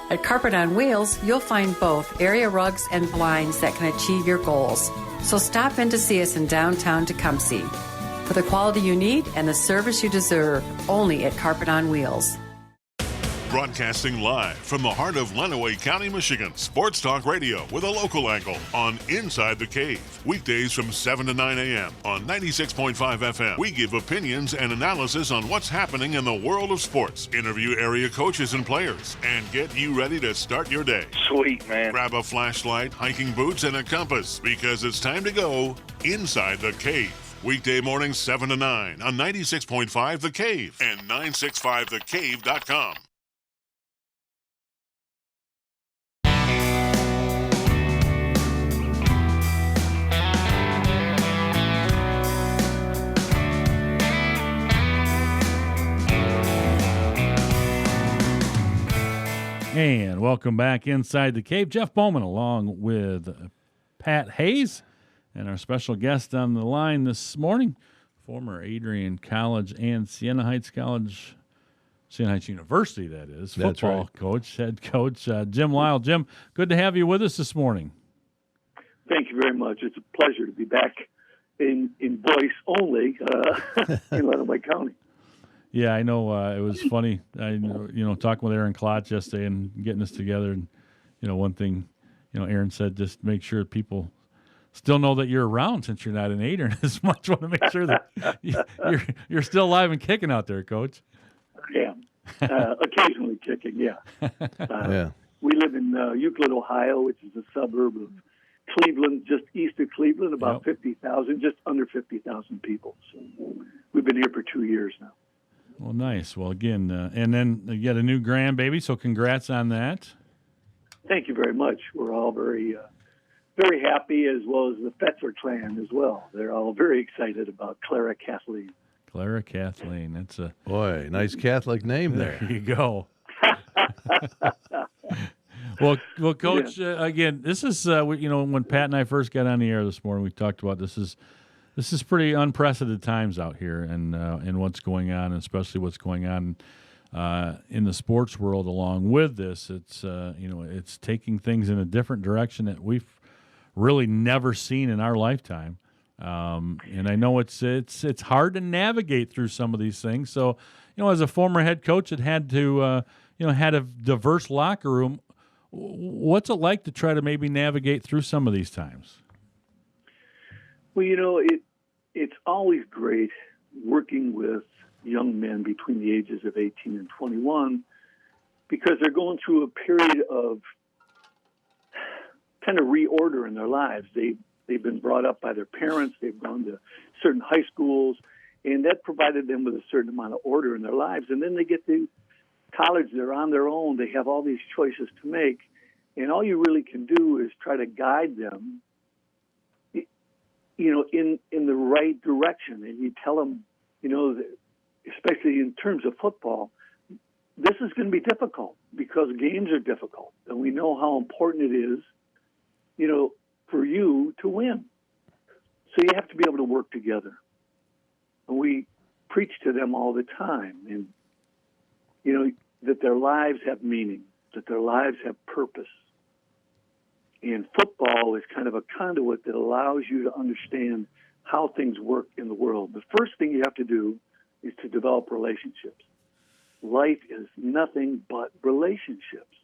At Carpet on Wheels, you'll find both area rugs and blinds that can achieve your goals. So stop in to see us in downtown Tecumseh. For the quality you need and the service you deserve, only at Carpet on Wheels. Broadcasting live from the heart of Lenawee County, Michigan. Sports Talk Radio with a local angle on Inside the Cave. Weekdays from 7 to 9 a.m. on 96.5 FM. We give opinions and analysis on what's happening in the world of sports. Interview area coaches and players. And get you ready to start your day. Sweet, man. Grab a flashlight, hiking boots, and a compass because it's time to go Inside the Cave. Weekday mornings 7 to 9 on 96.5 The Cave and 965thecave.com. And welcome back Inside the Cave. Jeff Bowman along with Pat Hayes and our special guest on the line this morning, former Adrian College and Siena Heights University, that is, football coach, head coach, Jim Lyle. Jim, good to have you with us this morning. Thank you very much. It's a pleasure to be back in voice only in Lenawee County. Yeah, I know. It was funny. Talking with Aaron Klotz yesterday and getting us together. And, one thing, Aaron said, just make sure people still know that you're around since you're not an Adrian as much. Want to make sure that you're still alive and kicking out there, Coach. Yeah, occasionally kicking, yeah. We live in Euclid, Ohio, which is a suburb of Cleveland, just east of Cleveland, about 50,000, just under 50,000 people. So we've been here for 2 years now. Well, nice. Well, again, and then you get a new grandbaby, so congrats on that. Thank you very much. We're all very, very happy, as well as the Fetzer clan as well. They're all very excited about Clara Kathleen. Clara Kathleen. That's a boy, nice Catholic name there. There you go. Well, Coach. Again, this is when Pat and I first got on the air this morning, we talked about this is pretty unprecedented times out here, and what's going on, and especially what's going on in the sports world. Along with this, it's taking things in a different direction that we've really never seen in our lifetime. And I know it's hard to navigate through some of these things. So, as a former head coach that had to had a diverse locker room, what's it like to try to maybe navigate through some of these times? Well, it's always great working with young men between the ages of 18 and 21 because they're going through a period of kind of reorder in their lives. They've been brought up by their parents. They've gone to certain high schools, and that provided them with a certain amount of order in their lives. And then they get to college. They're on their own. They have all these choices to make, and all you really can do is try to guide them in the right direction. And you tell them, especially in terms of football, this is going to be difficult because games are difficult. And we know how important it is, for you to win. So you have to be able to work together. And we preach to them all the time. And, that their lives have meaning, that their lives have purpose. And football is kind of a conduit that allows you to understand how things work in the world. The first thing you have to do is to develop relationships. Life is nothing but relationships.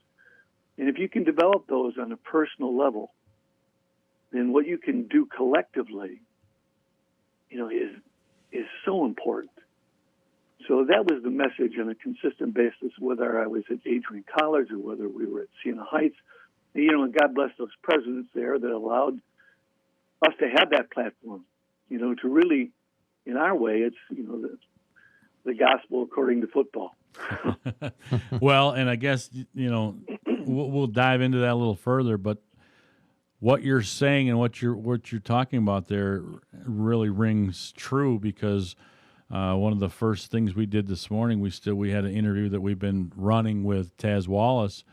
And if you can develop those on a personal level, then what you can do collectively, is so important. So that was the message on a consistent basis, whether I was at Adrian College or whether we were at Siena Heights. And God bless those presidents there that allowed us to have that platform, to really, in our way, it's, the gospel according to football. Well, and I guess, we'll dive into that a little further, but what you're saying and what you're talking about there really rings true because one of the first things we did this morning, we had an interview that we've been running with Taz Wallace.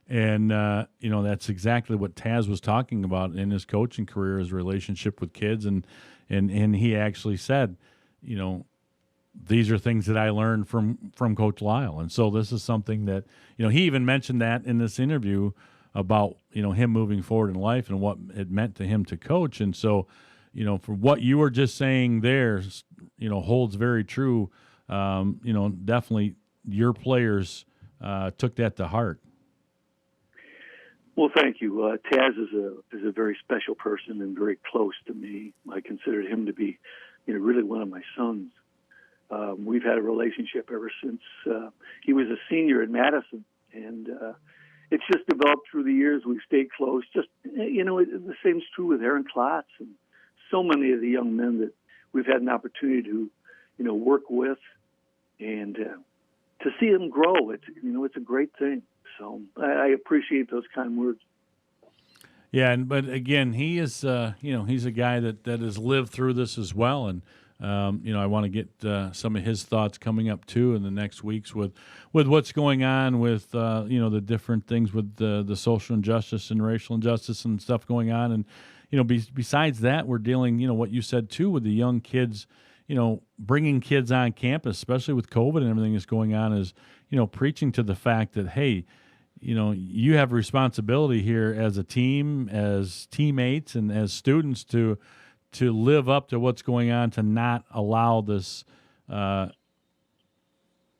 And, that's exactly what Taz was talking about in his coaching career, his relationship with kids. And he actually said, these are things that I learned from Coach Lyle. And so this is something that, he even mentioned that in this interview about, him moving forward in life and what it meant to him to coach. And so, for what you were just saying there, holds very true. Definitely your players took that to heart. Well, thank you. Taz is a very special person and very close to me. I consider him to be, really one of my sons. We've had a relationship ever since he was a senior at Madison, and it's just developed through the years. We've stayed close. Just the same is true with Aaron Klotz and so many of the young men that we've had an opportunity to, work with, and to see them grow. It's a great thing. So I appreciate those kind words. Yeah, but again, he is, he's a guy that has lived through this as well, and I want to get some of his thoughts coming up too in the next weeks with what's going on with the different things with the social injustice and racial injustice and stuff going on, and besides that, we're dealing, what you said too, with the young kids, bringing kids on campus, especially with COVID and everything that's going on, is preaching to the fact that, hey, you have responsibility here as a team, as teammates, and as students to live up to what's going on, to not allow this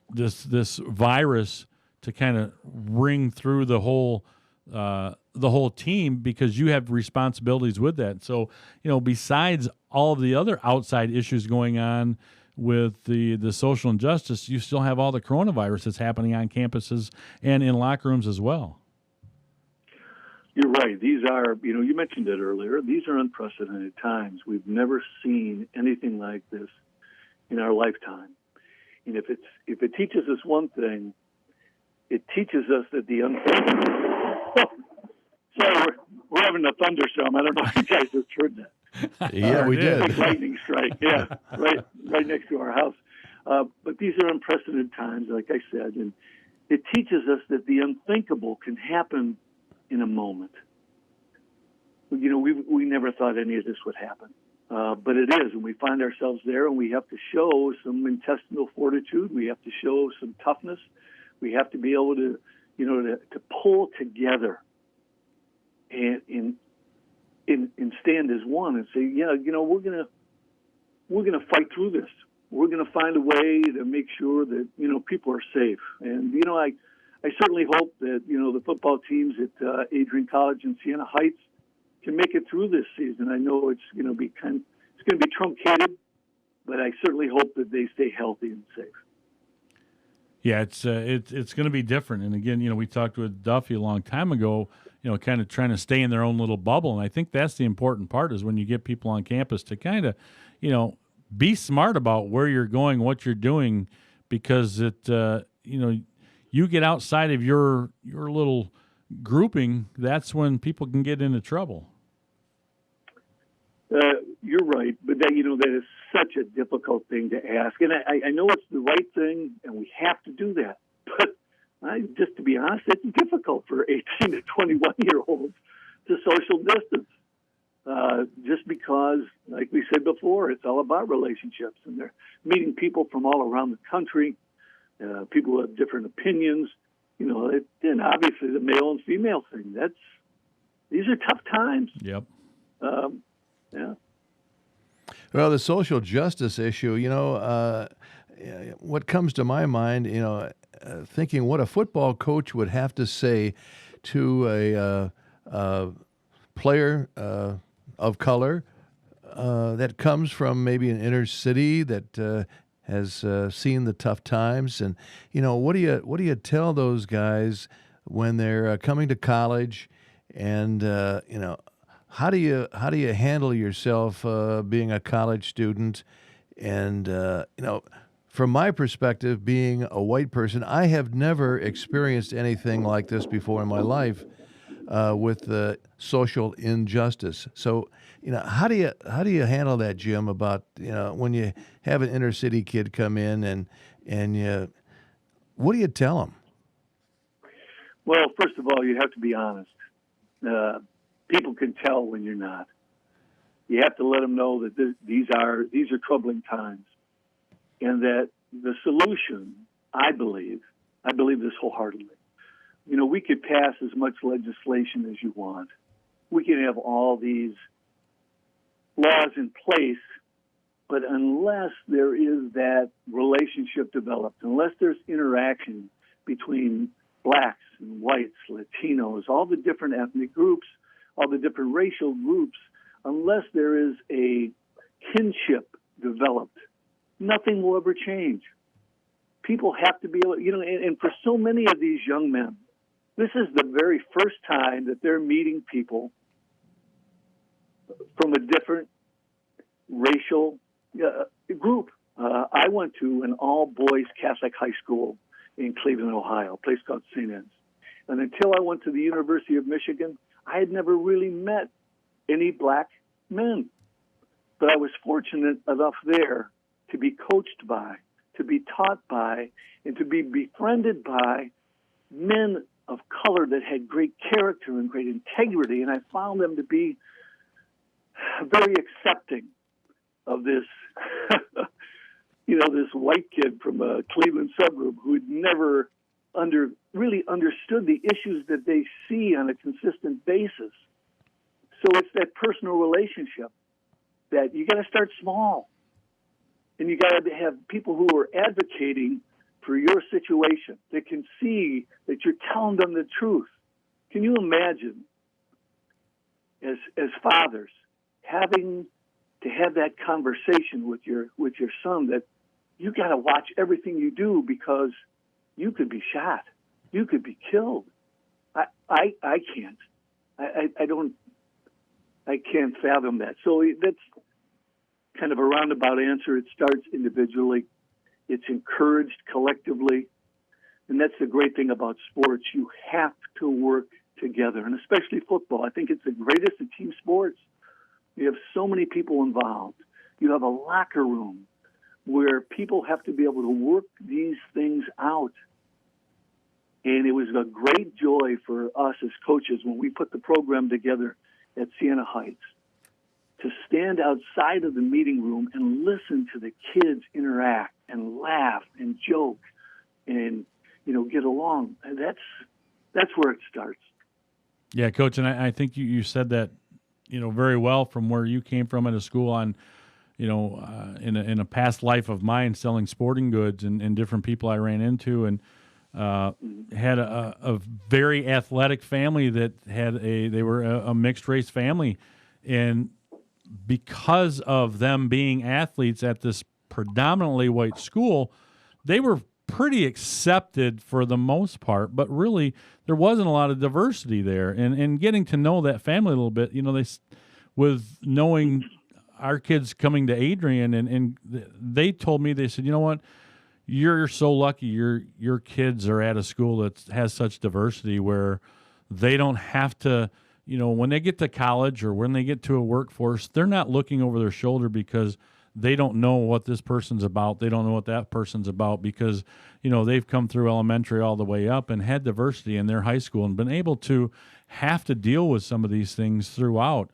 this virus to kind of ring through the whole team, because you have responsibilities with that. So, besides all of the other outside issues going on with the social injustice, you still have all the coronavirus that's happening on campuses and in locker rooms as well. You're right. These are, you mentioned it earlier, these are unprecedented times. We've never seen anything like this in our lifetime. And if it teaches us one thing, it teaches us that the unthinkable. Sorry, we're having a thunderstorm. I don't know if you guys just heard that. Yeah, we did. Big lightning strike. Yeah, right next to our house. But these are unprecedented times, like I said, and it teaches us that the unthinkable can happen in a moment. We never thought any of this would happen, but it is, and we find ourselves there, and we have to show some intestinal fortitude. We have to show some toughness. We have to be able to, to pull together and stand as one and say, we're gonna fight through this. We're gonna find a way to make sure that people are safe. And I certainly hope that the football teams at Adrian College and Siena Heights can make it through this season. I know it's going to be truncated, but I certainly hope that they stay healthy and safe. Yeah, it's going to be different. And again, we talked with Duffy a long time ago, kind of trying to stay in their own little bubble. And I think that's the important part, is when you get people on campus to kind of, be smart about where you're going, what you're doing, because you get outside of your little grouping, that's when people can get into trouble. You're right, but that is such a difficult thing to ask, and I know it's the right thing, and we have to do that. But just to be honest, it's difficult for 18 to 21-year-olds to social distance, just because, like we said before, it's all about relationships, and they're meeting people from all around the country, people who have different opinions. And obviously the male and female thing. These are tough times. Yep. Yeah. Well, the social justice issue, what comes to my mind, thinking what a football coach would have to say to a player of color that comes from maybe an inner city that has seen the tough times, and what do you tell those guys when they're coming to college, and how do you handle yourself being a college student, and from my perspective, being a white person, I have never experienced anything like this before in my life with the social injustice. So, how do you handle that, Jim? About when you have an inner city kid come in and what do you tell them? Well, first of all, you have to be honest. People can tell when you're not. You have to let them know that these are troubling times, and that the solution, I believe this wholeheartedly. We could pass as much legislation as you want. We can have all these laws in place, but unless there is that relationship developed, unless there's interaction between blacks and whites, Latinos, all the different ethnic groups, all the different racial groups, unless there is a kinship developed, nothing will ever change. People have to be able, and for so many of these young men, this is the very first time that they're meeting people from a different racial group. I went to an all-boys Catholic high school in Cleveland, Ohio, a place called St. Anne's. And until I went to the University of Michigan, I had never really met any black men. But I was fortunate enough there to be coached by, to be taught by, and to be befriended by men of color that had great character and great integrity. And I found them to be very accepting of this, this white kid from a Cleveland suburb who had never really understood the issues that they see on a consistent basis. So it's that personal relationship that you got to start small, and you got to have people who are advocating for your situation that can see that you're telling them the truth. Can you imagine, as fathers, having to have that conversation with your son that you got to watch everything you do because you could be shot, you could be killed? I can't. I can't fathom that. So that's kind of a roundabout answer. It starts individually. It's encouraged collectively. And that's the great thing about sports. You have to work together, and especially football. I think it's the greatest of team sports. You have so many people involved. You have a locker room where people have to be able to work these things out. And it was a great joy for us as coaches when we put the program together at Siena Heights to stand outside of the meeting room and listen to the kids interact and laugh and joke and, get along. And that's where it starts. Yeah, Coach, and I think you said that, very well from where you came from at a school on, in a past life of mine selling sporting goods and different people I ran into, and had a very athletic family that they were a mixed race family, and because of them being athletes at this predominantly white school, they were pretty accepted for the most part, but really there wasn't a lot of diversity there. And getting to know that family a little bit, with knowing our kids coming to Adrian, and they told me, they said, you know what, you're so lucky your kids are at a school that has such diversity where they don't have to, when they get to college or when they get to a workforce, they're not looking over their shoulder because they don't know what this person's about. They don't know what that person's about because, they've come through elementary all the way up and had diversity in their high school and been able to have to deal with some of these things throughout.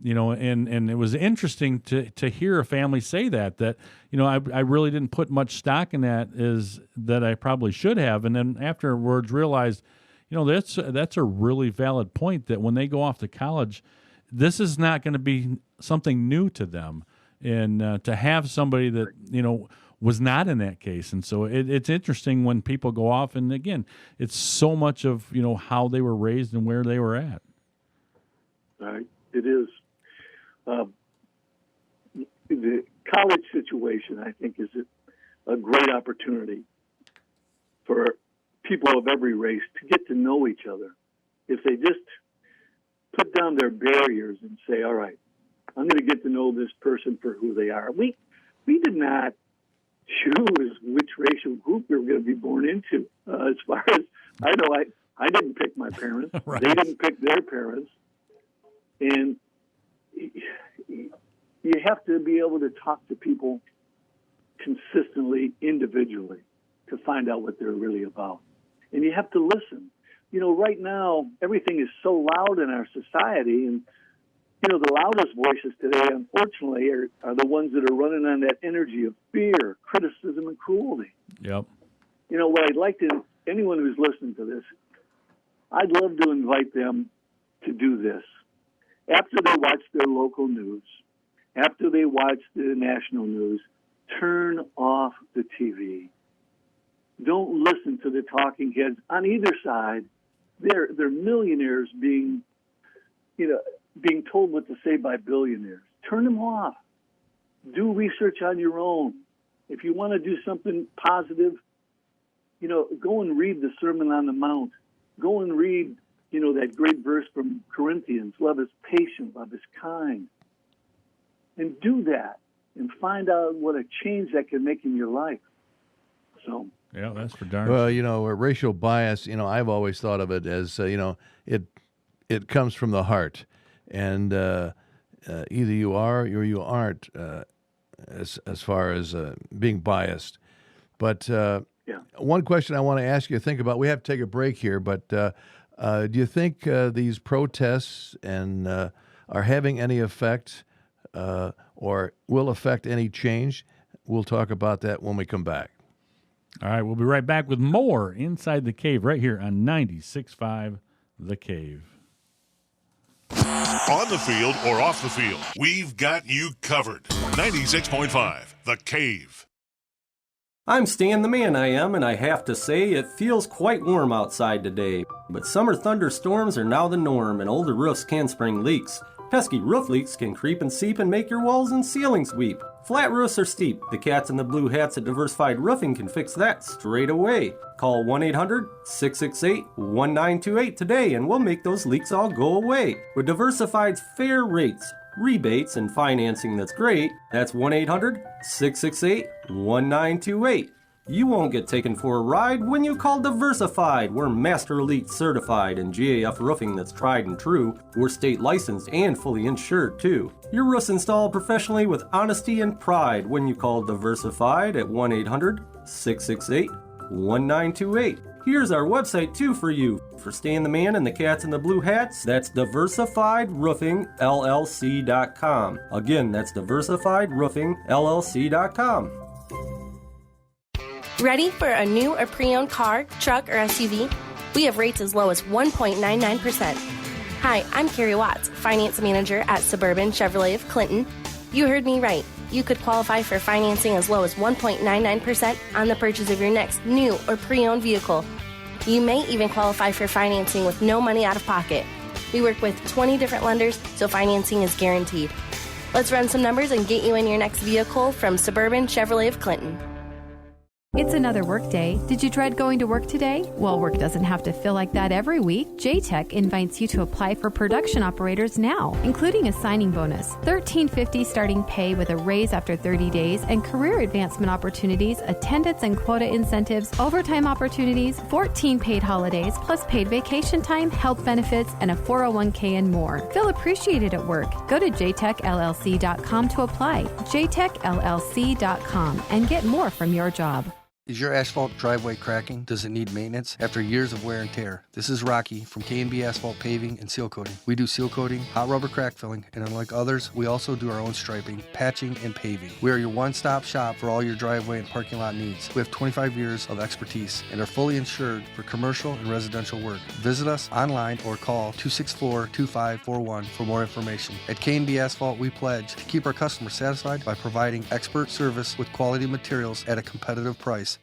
And it was interesting to hear a family say that I really didn't put much stock in that I probably should have. And then afterwards realized, that's a really valid point, that when they go off to college, this is not going to be something new to them. And to have somebody that, was not in that case. And so it's interesting when people go off, and again, it's so much of, how they were raised and where they were at. Right. It is. The college situation, I think, is a great opportunity for people of every race to get to know each other. If they just put down their barriers and say, all right, I'm going to get to know this person for who they are. We did not choose which racial group we were going to be born into. As far as I know, I didn't pick my parents. Right. They didn't pick their parents. And you have to be able to talk to people consistently, individually, to find out what they're really about. And you have to listen. Right now, everything is so loud in our society, and the loudest voices today, unfortunately, are the ones that are running on that energy of fear, criticism, and cruelty. Yep. What I'd like to, anyone who's listening to this, I'd love to invite them to do this. After they watch their local news, after they watch the national news, turn off the TV Don't listen to the talking heads on either side. They're millionaires being told what to say by billionaires. Turn them off. Do research on your own. If you want to do something positive, go and read the Sermon on the Mount. Go and read, that great verse from Corinthians, love is patient, love is kind. And do that and find out what a change that can make in your life. So. Yeah, that's for darn. Well, racial bias, I've always thought of it as, it comes from the heart. And either you are or you aren't as far as being biased. But one question I want to ask you to think about, we have to take a break here, but do you think these protests and are having any effect or will affect any change? We'll talk about that when we come back. All right, we'll be right back with more Inside the Cave right here on 96.5 The Cave. On the field or off the field, we've got you covered. 96.5 The Cave. I'm Stan the Man, I am, and I have to say it feels quite warm outside today. But summer thunderstorms are now the norm, and older roofs can spring leaks. Pesky roof leaks can creep and seep and make your walls and ceilings weep. Flat roofs are steep. The cats in the blue hats at Diversified Roofing can fix that straight away. Call 1-800-668-1928 today and we'll make those leaks all go away. With Diversified's fair rates, rebates, and financing that's great, that's 1-800-668-1928. You won't get taken for a ride when you call Diversified. We're Master Elite certified and GAF roofing that's tried and true. We're state licensed and fully insured too. Your roof's installed professionally with honesty and pride when you call Diversified at 1-800-668-1928. Here's our website too for you. For Stan the Man and the cats in the blue hats, that's DiversifiedRoofingLLC.com. Again, that's DiversifiedRoofingLLC.com. Ready for a new or pre-owned car, truck, or SUV? We have rates as low as 1.99%. Hi, I'm Carrie Watts, Finance Manager at Suburban Chevrolet of Clinton. You heard me right. You could qualify for financing as low as 1.99% on the purchase of your next new or pre-owned vehicle. You may even qualify for financing with no money out of pocket. We work with 20 different lenders, so financing is guaranteed. Let's run some numbers and get you in your next vehicle from Suburban Chevrolet of Clinton. It's another work day. Did you dread going to work today? Well, work doesn't have to feel like that every week. JTech invites you to apply for production operators now, including a signing bonus, $13.50 starting pay with a raise after 30 days, and career advancement opportunities, attendance and quota incentives, overtime opportunities, 14 paid holidays, plus paid vacation time, health benefits, and a 401k and more. Feel appreciated at work. Go to jtechllc.com to apply. jtechllc.com and get more from your job. Is your asphalt driveway cracking? Does it need maintenance after years of wear and tear? This is Rocky from K&B Asphalt Paving and Seal Coating. We do seal coating, hot rubber crack filling, and unlike others, we also do our own striping, patching, and paving. We are your one-stop shop for all your driveway and parking lot needs. We have 25 years of expertise and are fully insured for commercial and residential work. Visit us online or call 264-2541 for more information. At K&B Asphalt, we pledge to keep our customers satisfied by providing expert service with quality materials at a competitive price.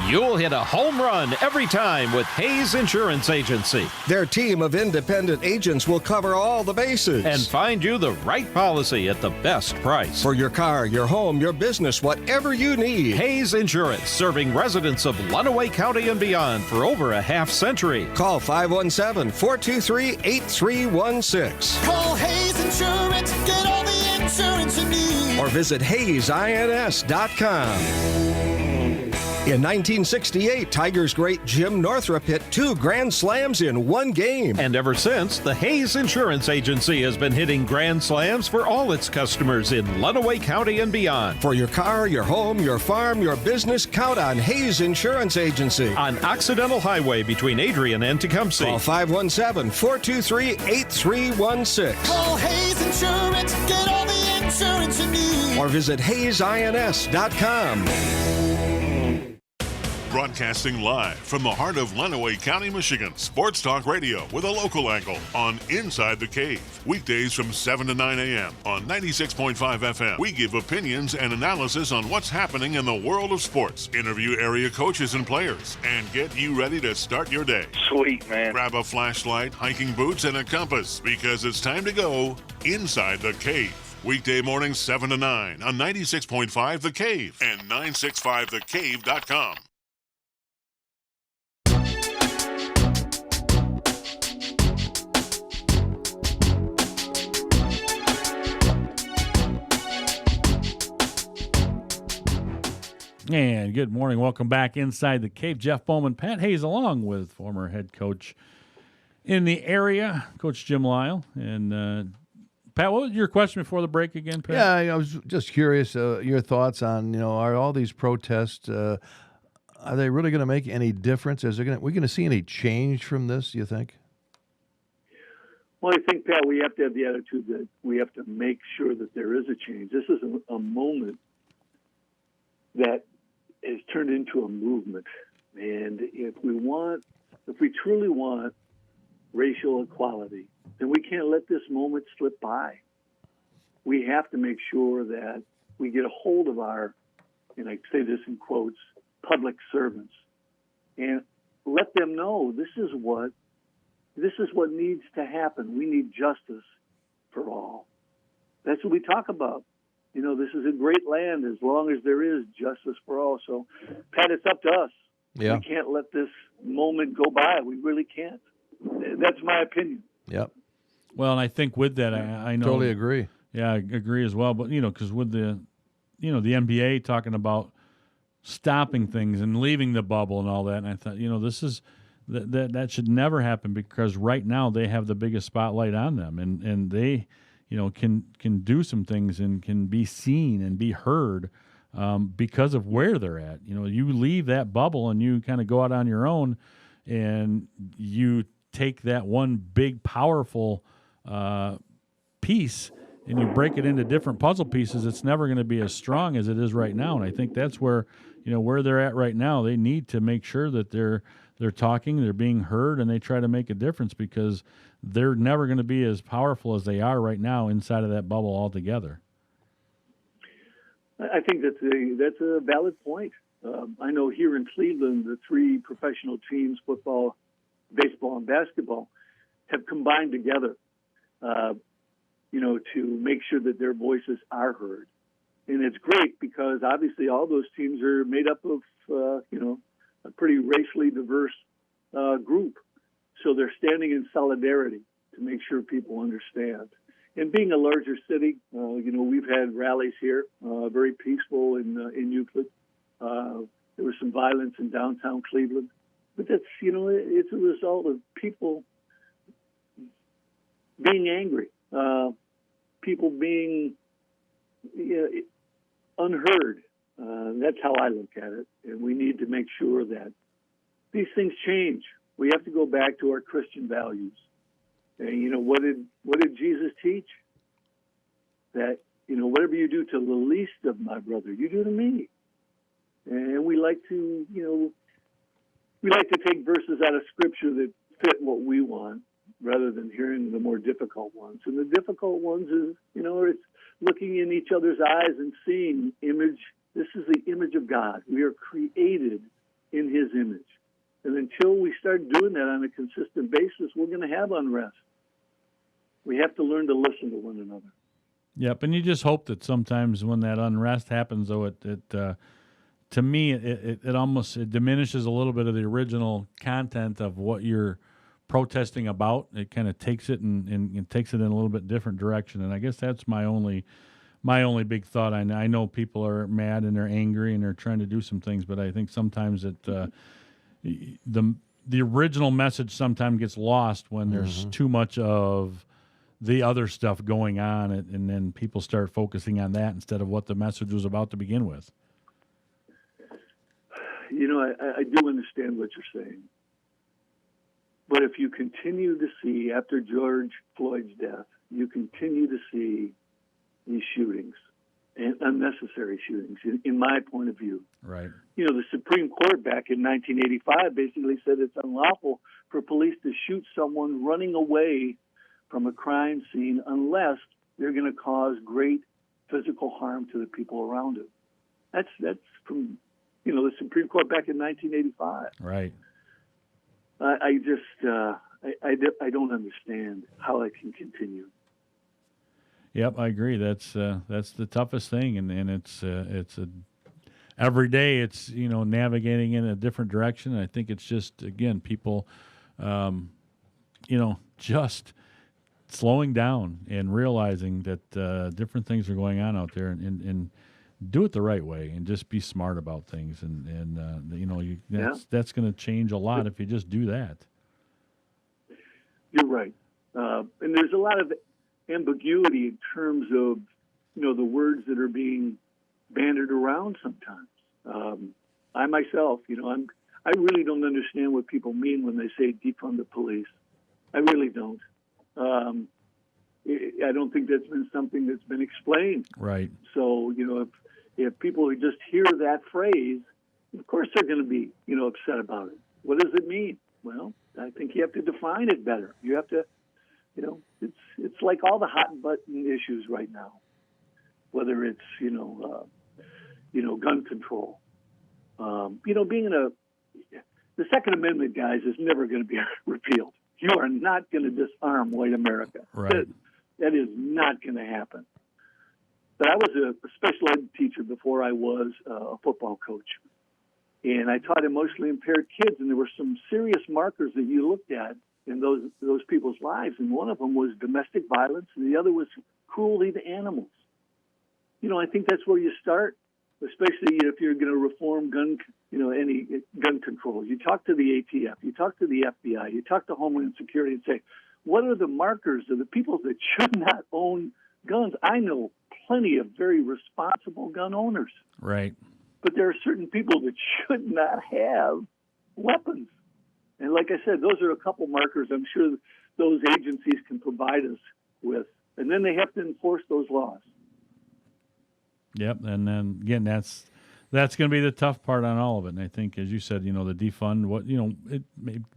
You'll hit a home run every time with Hayes Insurance Agency. Their team of independent agents will cover all the bases and find you the right policy at the best price. For your car, your home, your business, whatever you need. Hayes Insurance, serving residents of Lenawee County and beyond for over a half century. Call 517-423-8316. Call Hayes Insurance, get all the insurance you need. Or visit HayesINS.com. In 1968, Tigers great Jim Northrup hit 2 grand slams in one game. And ever since, the Hayes Insurance Agency has been hitting grand slams for all its customers in Lenawee County and beyond. For your car, your home, your farm, your business, count on Hayes Insurance Agency. On Occidental Highway between Adrian and Tecumseh. Call 517-423-8316. Call Hayes Insurance, get all the insurance you need. Or visit HayesINS.com. Broadcasting live from the heart of Lenawee County, Michigan. Sports Talk Radio with a local angle on Inside the Cave. Weekdays from 7 to 9 a.m. on 96.5 FM. We give opinions and analysis on what's happening in the world of sports. Interview area coaches and players and get you ready to start your day. Sweet, man. Grab a flashlight, hiking boots, and a compass because it's time to go Inside the Cave. Weekday mornings 7 to 9 on 96.5 The Cave and 965thecave.com. And good morning. Welcome back Inside the Cave. Jeff Bowman, Pat Hayes, along with former head coach in the area, Coach Jim Lyle. And Pat, what was your question before the break again, Pat? Yeah, I was just curious your thoughts on, are all these protests, are they really going to make any difference? We're going to see any change from this, do you think? Well, I think, Pat, we have to have the attitude that we have to make sure that there is a change. This is a moment that has turned into a movement. And if we truly want racial equality, then we can't let this moment slip by. We have to make sure that we get a hold of our, and I say this in quotes, public servants, and let them know this is what needs to happen. We need justice for all. That's what we talk about. This is a great land as long as there is justice for all. So, Pat, it's up to us. Yeah. We can't let this moment go by. We really can't. That's my opinion. Yep. Well, and I think with that, I know. Totally agree. Yeah, I agree as well. But, because with the NBA talking about stopping things and leaving the bubble and all that, and I thought, this is that should never happen because right now they have the biggest spotlight on them, and they can do some things and can be seen and be heard because of where they're at. You leave that bubble and you kind of go out on your own, and you take that one big, powerful piece and you break it into different puzzle pieces. It's never going to be as strong as it is right now. And I think that's where where they're at right now. They need to make sure that they're talking, they're being heard, and they try to make a difference because they're never going to be as powerful as they are right now inside of that bubble altogether. I think that's a valid point. I know here in Cleveland, the three professional teams, football, baseball, and basketball, have combined together, to make sure that their voices are heard. And it's great because obviously all those teams are made up of, a pretty racially diverse group. So they're standing in solidarity to make sure people understand. And being a larger city, we've had rallies here, very peaceful in Euclid. There was some violence in downtown Cleveland. But that's, it's a result of people being angry, people being unheard. That's how I look at it. And we need to make sure that these things change. We have to go back to our Christian values. And, what did Jesus teach? That, whatever you do to the least of my brother, you do to me. And we like to, take verses out of Scripture that fit what we want rather than hearing the more difficult ones. And the difficult ones is, it's looking in each other's eyes and seeing image. This is the image of God. We are created in His image. And until we start doing that on a consistent basis, we're going to have unrest. We have to learn to listen to one another. Yep, and you just hope that sometimes when that unrest happens, though, to me, it almost diminishes a little bit of the original content of what you're protesting about. It kind of takes it and takes it in a little bit different direction. And I guess that's my only big thought. I know people are mad and they're angry and they're trying to do some things, but I think sometimes the original message sometimes gets lost when there's too much of the other stuff going on, and then people start focusing on that instead of what the message was about to begin with. I do understand what you're saying. But if you continue to see, after George Floyd's death, you continue to see these shootings, and unnecessary shootings, in my point of view. Right. You know, the Supreme Court back in 1985 basically said it's unlawful for police to shoot someone running away from a crime scene unless they're going to cause great physical harm to the people around it. That's from, you know, the Supreme Court back in 1985. Right. I don't understand how it can continue. Yep, I agree. That's the toughest thing, and it's every day it's, you know, navigating in a different direction. I think it's just, again, people, you know, just slowing down and realizing that different things are going on out there, and do it the right way, and just be smart about things, and you know, that's going to change a lot if you just do that. You're right, and there's a lot of ambiguity in terms of, you know, the words that are being bandied around sometimes. I myself, you know, I really don't understand what people mean when they say defund the police. I really don't. I don't think that's been something that's been explained. Right. So, you know, if people just hear that phrase, of course they're going to be, you know, upset about it. What does it mean? Well, I think you have to define it better. You have to, you know, it's like all the hot button issues right now, whether it's, you know, gun control. You know, the Second Amendment, guys, is never going to be repealed. You are not going to disarm white America. Right. That is not going to happen. But I was a special ed teacher before I was a football coach. And I taught emotionally impaired kids, and there were some serious markers that you looked at in those people's lives. And one of them was domestic violence, and the other was cruelty to animals. You know, I think that's where you start, especially if you're going to reform any gun control. You talk to the ATF, you talk to the FBI, you talk to Homeland Security and say, what are the markers of the people that should not own guns? I know plenty of very responsible gun owners. Right. But there are certain people that should not have weapons. And like I said, those are a couple markers I'm sure those agencies can provide us with. And then they have to enforce those laws. Yep. And then, again, that's going to be the tough part on all of it. And I think, as you said, you know, the defund,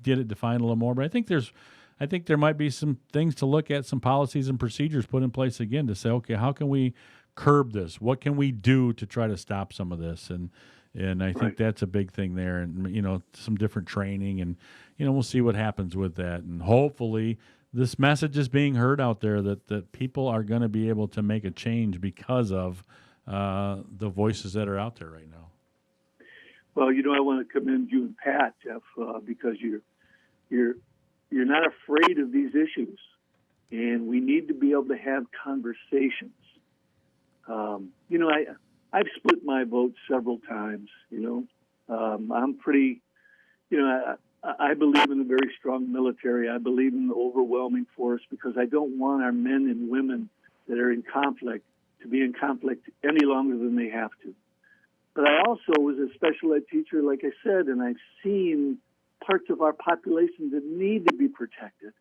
get it defined a little more. But I think there might be some things to look at, some policies and procedures put in place again to say, okay, how can we curb this? What can we do to try to stop some of this? And I think that's a big thing there. And, you know, some different training, and, you know, we'll see what happens with that. And hopefully this message is being heard out there that people are going to be able to make a change because of the voices that are out there right now. Well, you know, I want to commend you and Pat, Jeff, because you're not afraid of these issues, and we need to be able to have conversations. You know, I've split my vote several times. You know, I'm pretty. You know, I believe in a very strong military. I believe in the overwhelming force because I don't want our men and women that are in conflict to be in conflict any longer than they have to. But I also was a special ed teacher, like I said, and I've seen parts of our population that need to be protected,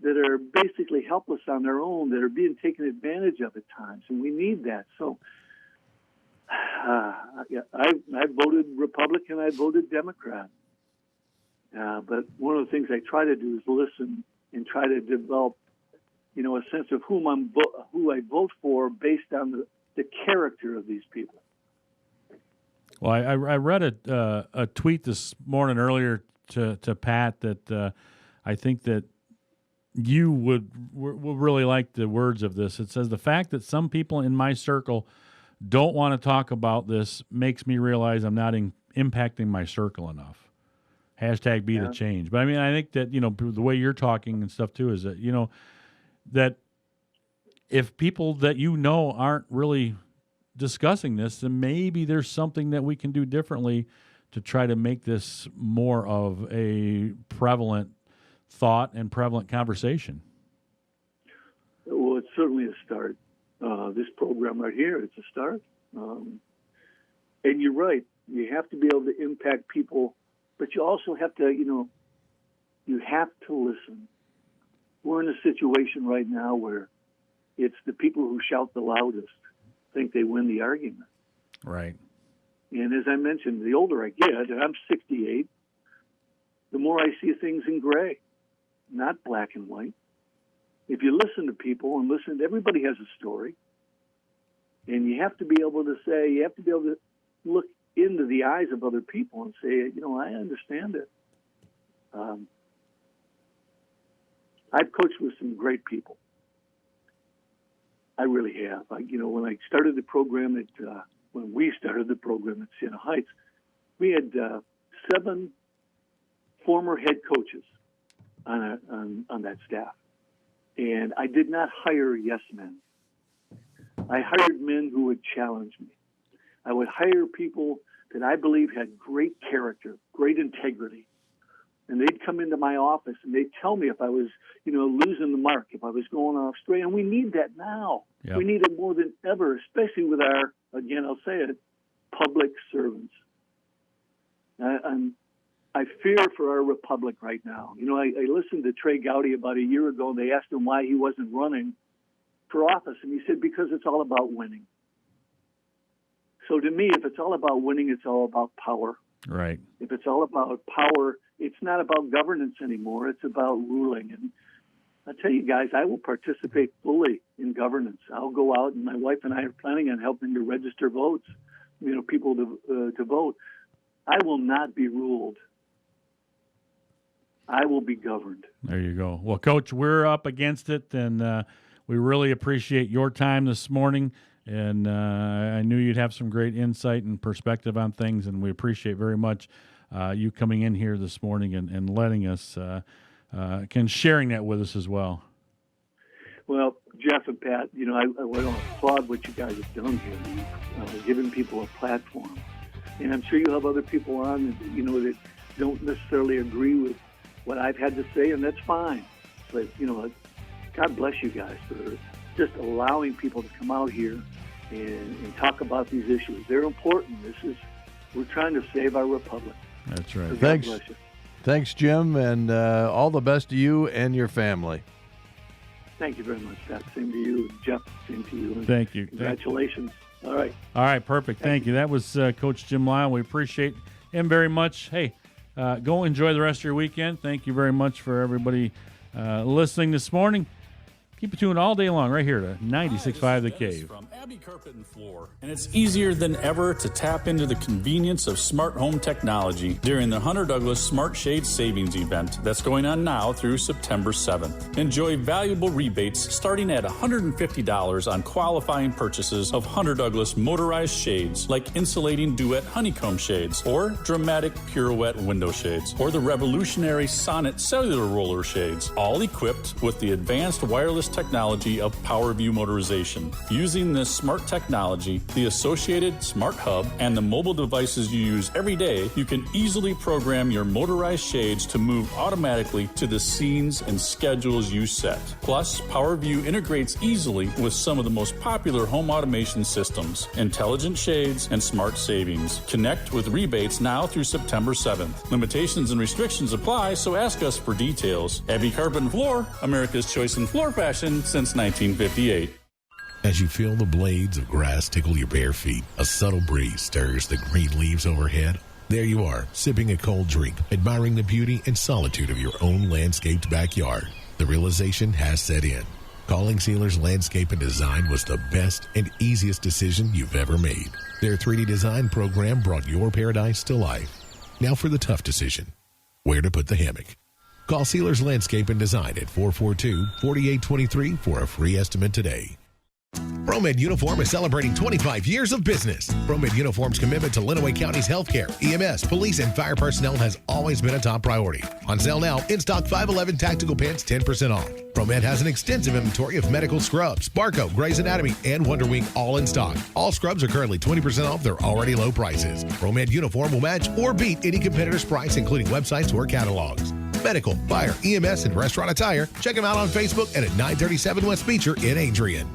that are basically helpless on their own, that are being taken advantage of at times, and we need that. So I voted Republican, I voted Democrat. But one of the things I try to do is listen and try to develop, you know, a sense of who I vote for based on the character of these people. Well, I read a tweet this morning earlier to Pat that I think that you would really like the words of this. It says, the fact that some people in my circle don't want to talk about this makes me realize I'm not impacting my circle enough. Hashtag be the change. But I mean, I think that, you know, the way you're talking and stuff too is that, you know, that if people that you know aren't really discussing this, then maybe there's something that we can do differently to try to make this more of a prevalent thought and prevalent conversation. Well, it's certainly a start. This program right here, it's a start. And you're right. You have to be able to impact people, but you also have to, you know, you have to listen. We're in a situation right now where it's the people who shout the loudest think they win the argument. Right. And as I mentioned, the older I get, and I'm 68, the more I see things in gray, not black and white. If you listen to people and everybody has a story. And you have to be able to look into the eyes of other people and say, I understand it. I've coached with some great people. I really have. When I started the program when we started the program at Siena Heights, we had 7 former head coaches on that staff. And I did not hire yes men. I hired men who would challenge me. I would hire people that I believe had great character, great integrity. And they'd come into my office and they'd tell me if I was, losing the mark, if I was going off straight. And we need that now. Yep. We need it more than ever, especially with our, again, I'll say it, public servants. I fear for our republic right now. I listened to Trey Gowdy about a year ago, and they asked him why he wasn't running for office, and he said, because it's all about winning. So to me, if it's all about winning, it's all about power. Right. If it's all about power, it's not about governance anymore. It's about ruling. And I tell you guys, I will participate fully in governance. I'll go out, and my wife and I are planning on helping to register votes, people to vote. I will not be ruled. I will be governed. There you go. Well, Coach, we're up against it, and we really appreciate your time this morning. And I knew you'd have some great insight and perspective on things, and we appreciate very much you coming in here this morning and letting us, sharing that with us as well. Well, Jeff and Pat, I want to applaud what you guys have done here, giving people a platform. And I'm sure you'll have other people on, that don't necessarily agree with what I've had to say, and that's fine. But, God bless you guys for just allowing people to come out here and talk about these issues. They're important. We're trying to save our republic. That's right. So Thanks. God bless you. Thanks, Jim, and all the best to you and your family. Thank you very much, Pat. Same to you. Jeff, same to you. And thank you. Congratulations. All right. All right, perfect. Thank you. That was Coach Jim Lyle. We appreciate him very much. Hey, go enjoy the rest of your weekend. Thank you very much for everybody listening this morning. Keep it tuned all day long right here to 96.5 The Cave. From Abbey Carpet and Floor. And it's easier than ever to tap into the convenience of smart home technology during the Hunter Douglas Smart Shade Savings Event that's going on now through September 7th. Enjoy valuable rebates starting at $150 on qualifying purchases of Hunter Douglas motorized shades like insulating duet honeycomb shades or dramatic pirouette window shades or the revolutionary Sonnet cellular roller shades, all equipped with the advanced wireless technology of PowerView motorization. Using this smart technology, the associated smart hub, and the mobile devices you use every day, you can easily program your motorized shades to move automatically to the scenes and schedules you set. Plus, PowerView integrates easily with some of the most popular home automation systems, intelligent shades, and smart savings. Connect with rebates now through September 7th. Limitations and restrictions apply, so ask us for details. Abbey Carpet and Floor, America's choice in floor fashion since 1958. As you feel the blades of grass tickle your bare feet, a subtle breeze stirs the green leaves overhead. There you are, sipping a cold drink, admiring the beauty and solitude of your own landscaped backyard. The realization has set in. Calling Sealers Landscape and Design was the best and easiest decision you've ever made. Their 3D design program brought your paradise to life. Now for the tough decision, where to put the hammock. Call Sealers Landscape and Design at 442-4823 for a free estimate today. ProMed Uniform is celebrating 25 years of business. ProMed Uniform's commitment to Lenawee County's healthcare, EMS, police, and fire personnel has always been a top priority. On sale now, in-stock 511 tactical pants, 10% off. ProMed has an extensive inventory of medical scrubs, Barco, Grey's Anatomy, and Wonder Wing all in stock. All scrubs are currently 20% off their already low prices. ProMed Uniform will match or beat any competitor's price, including websites or catalogs. Medical, fire, EMS, and restaurant attire. Check them out on Facebook and at 937 West Beecher in Adrian.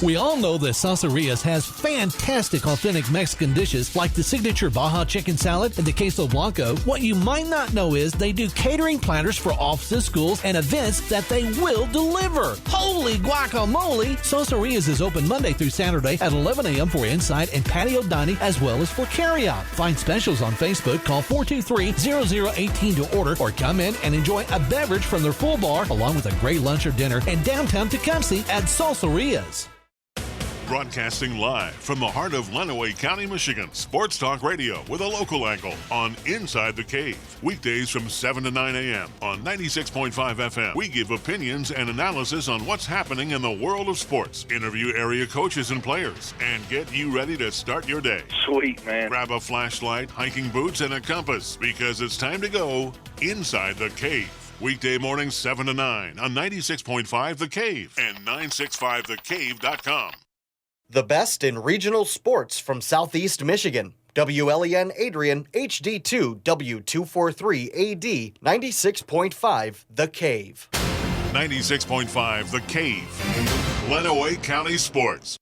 We all know that Salsarias has fantastic authentic Mexican dishes like the signature Baja chicken salad and the queso blanco. What you might not know is they do catering platters for offices, schools, and events that they will deliver. Holy guacamole! Salsarias is open Monday through Saturday at 11 a.m. for inside and patio dining as well as for carryout. Find specials on Facebook. Call 423-0018 to order or come in and enjoy a beverage from their full bar along with a great lunch or dinner in downtown Tecumseh at Salsarias. Broadcasting live from the heart of Lenawee County, Michigan. Sports Talk Radio with a local angle on Inside the Cave. Weekdays from 7 to 9 a.m. on 96.5 FM. We give opinions and analysis on what's happening in the world of sports. Interview area coaches and players and get you ready to start your day. Sweet, man. Grab a flashlight, hiking boots, and a compass because it's time to go Inside the Cave. Weekday mornings 7 to 9 on 96.5 The Cave and 965thecave.com. The best in regional sports from Southeast Michigan. WLEN Adrian, HD2, W243AD, 96.5 The Cave. 96.5 The Cave. Lenawee County Sports.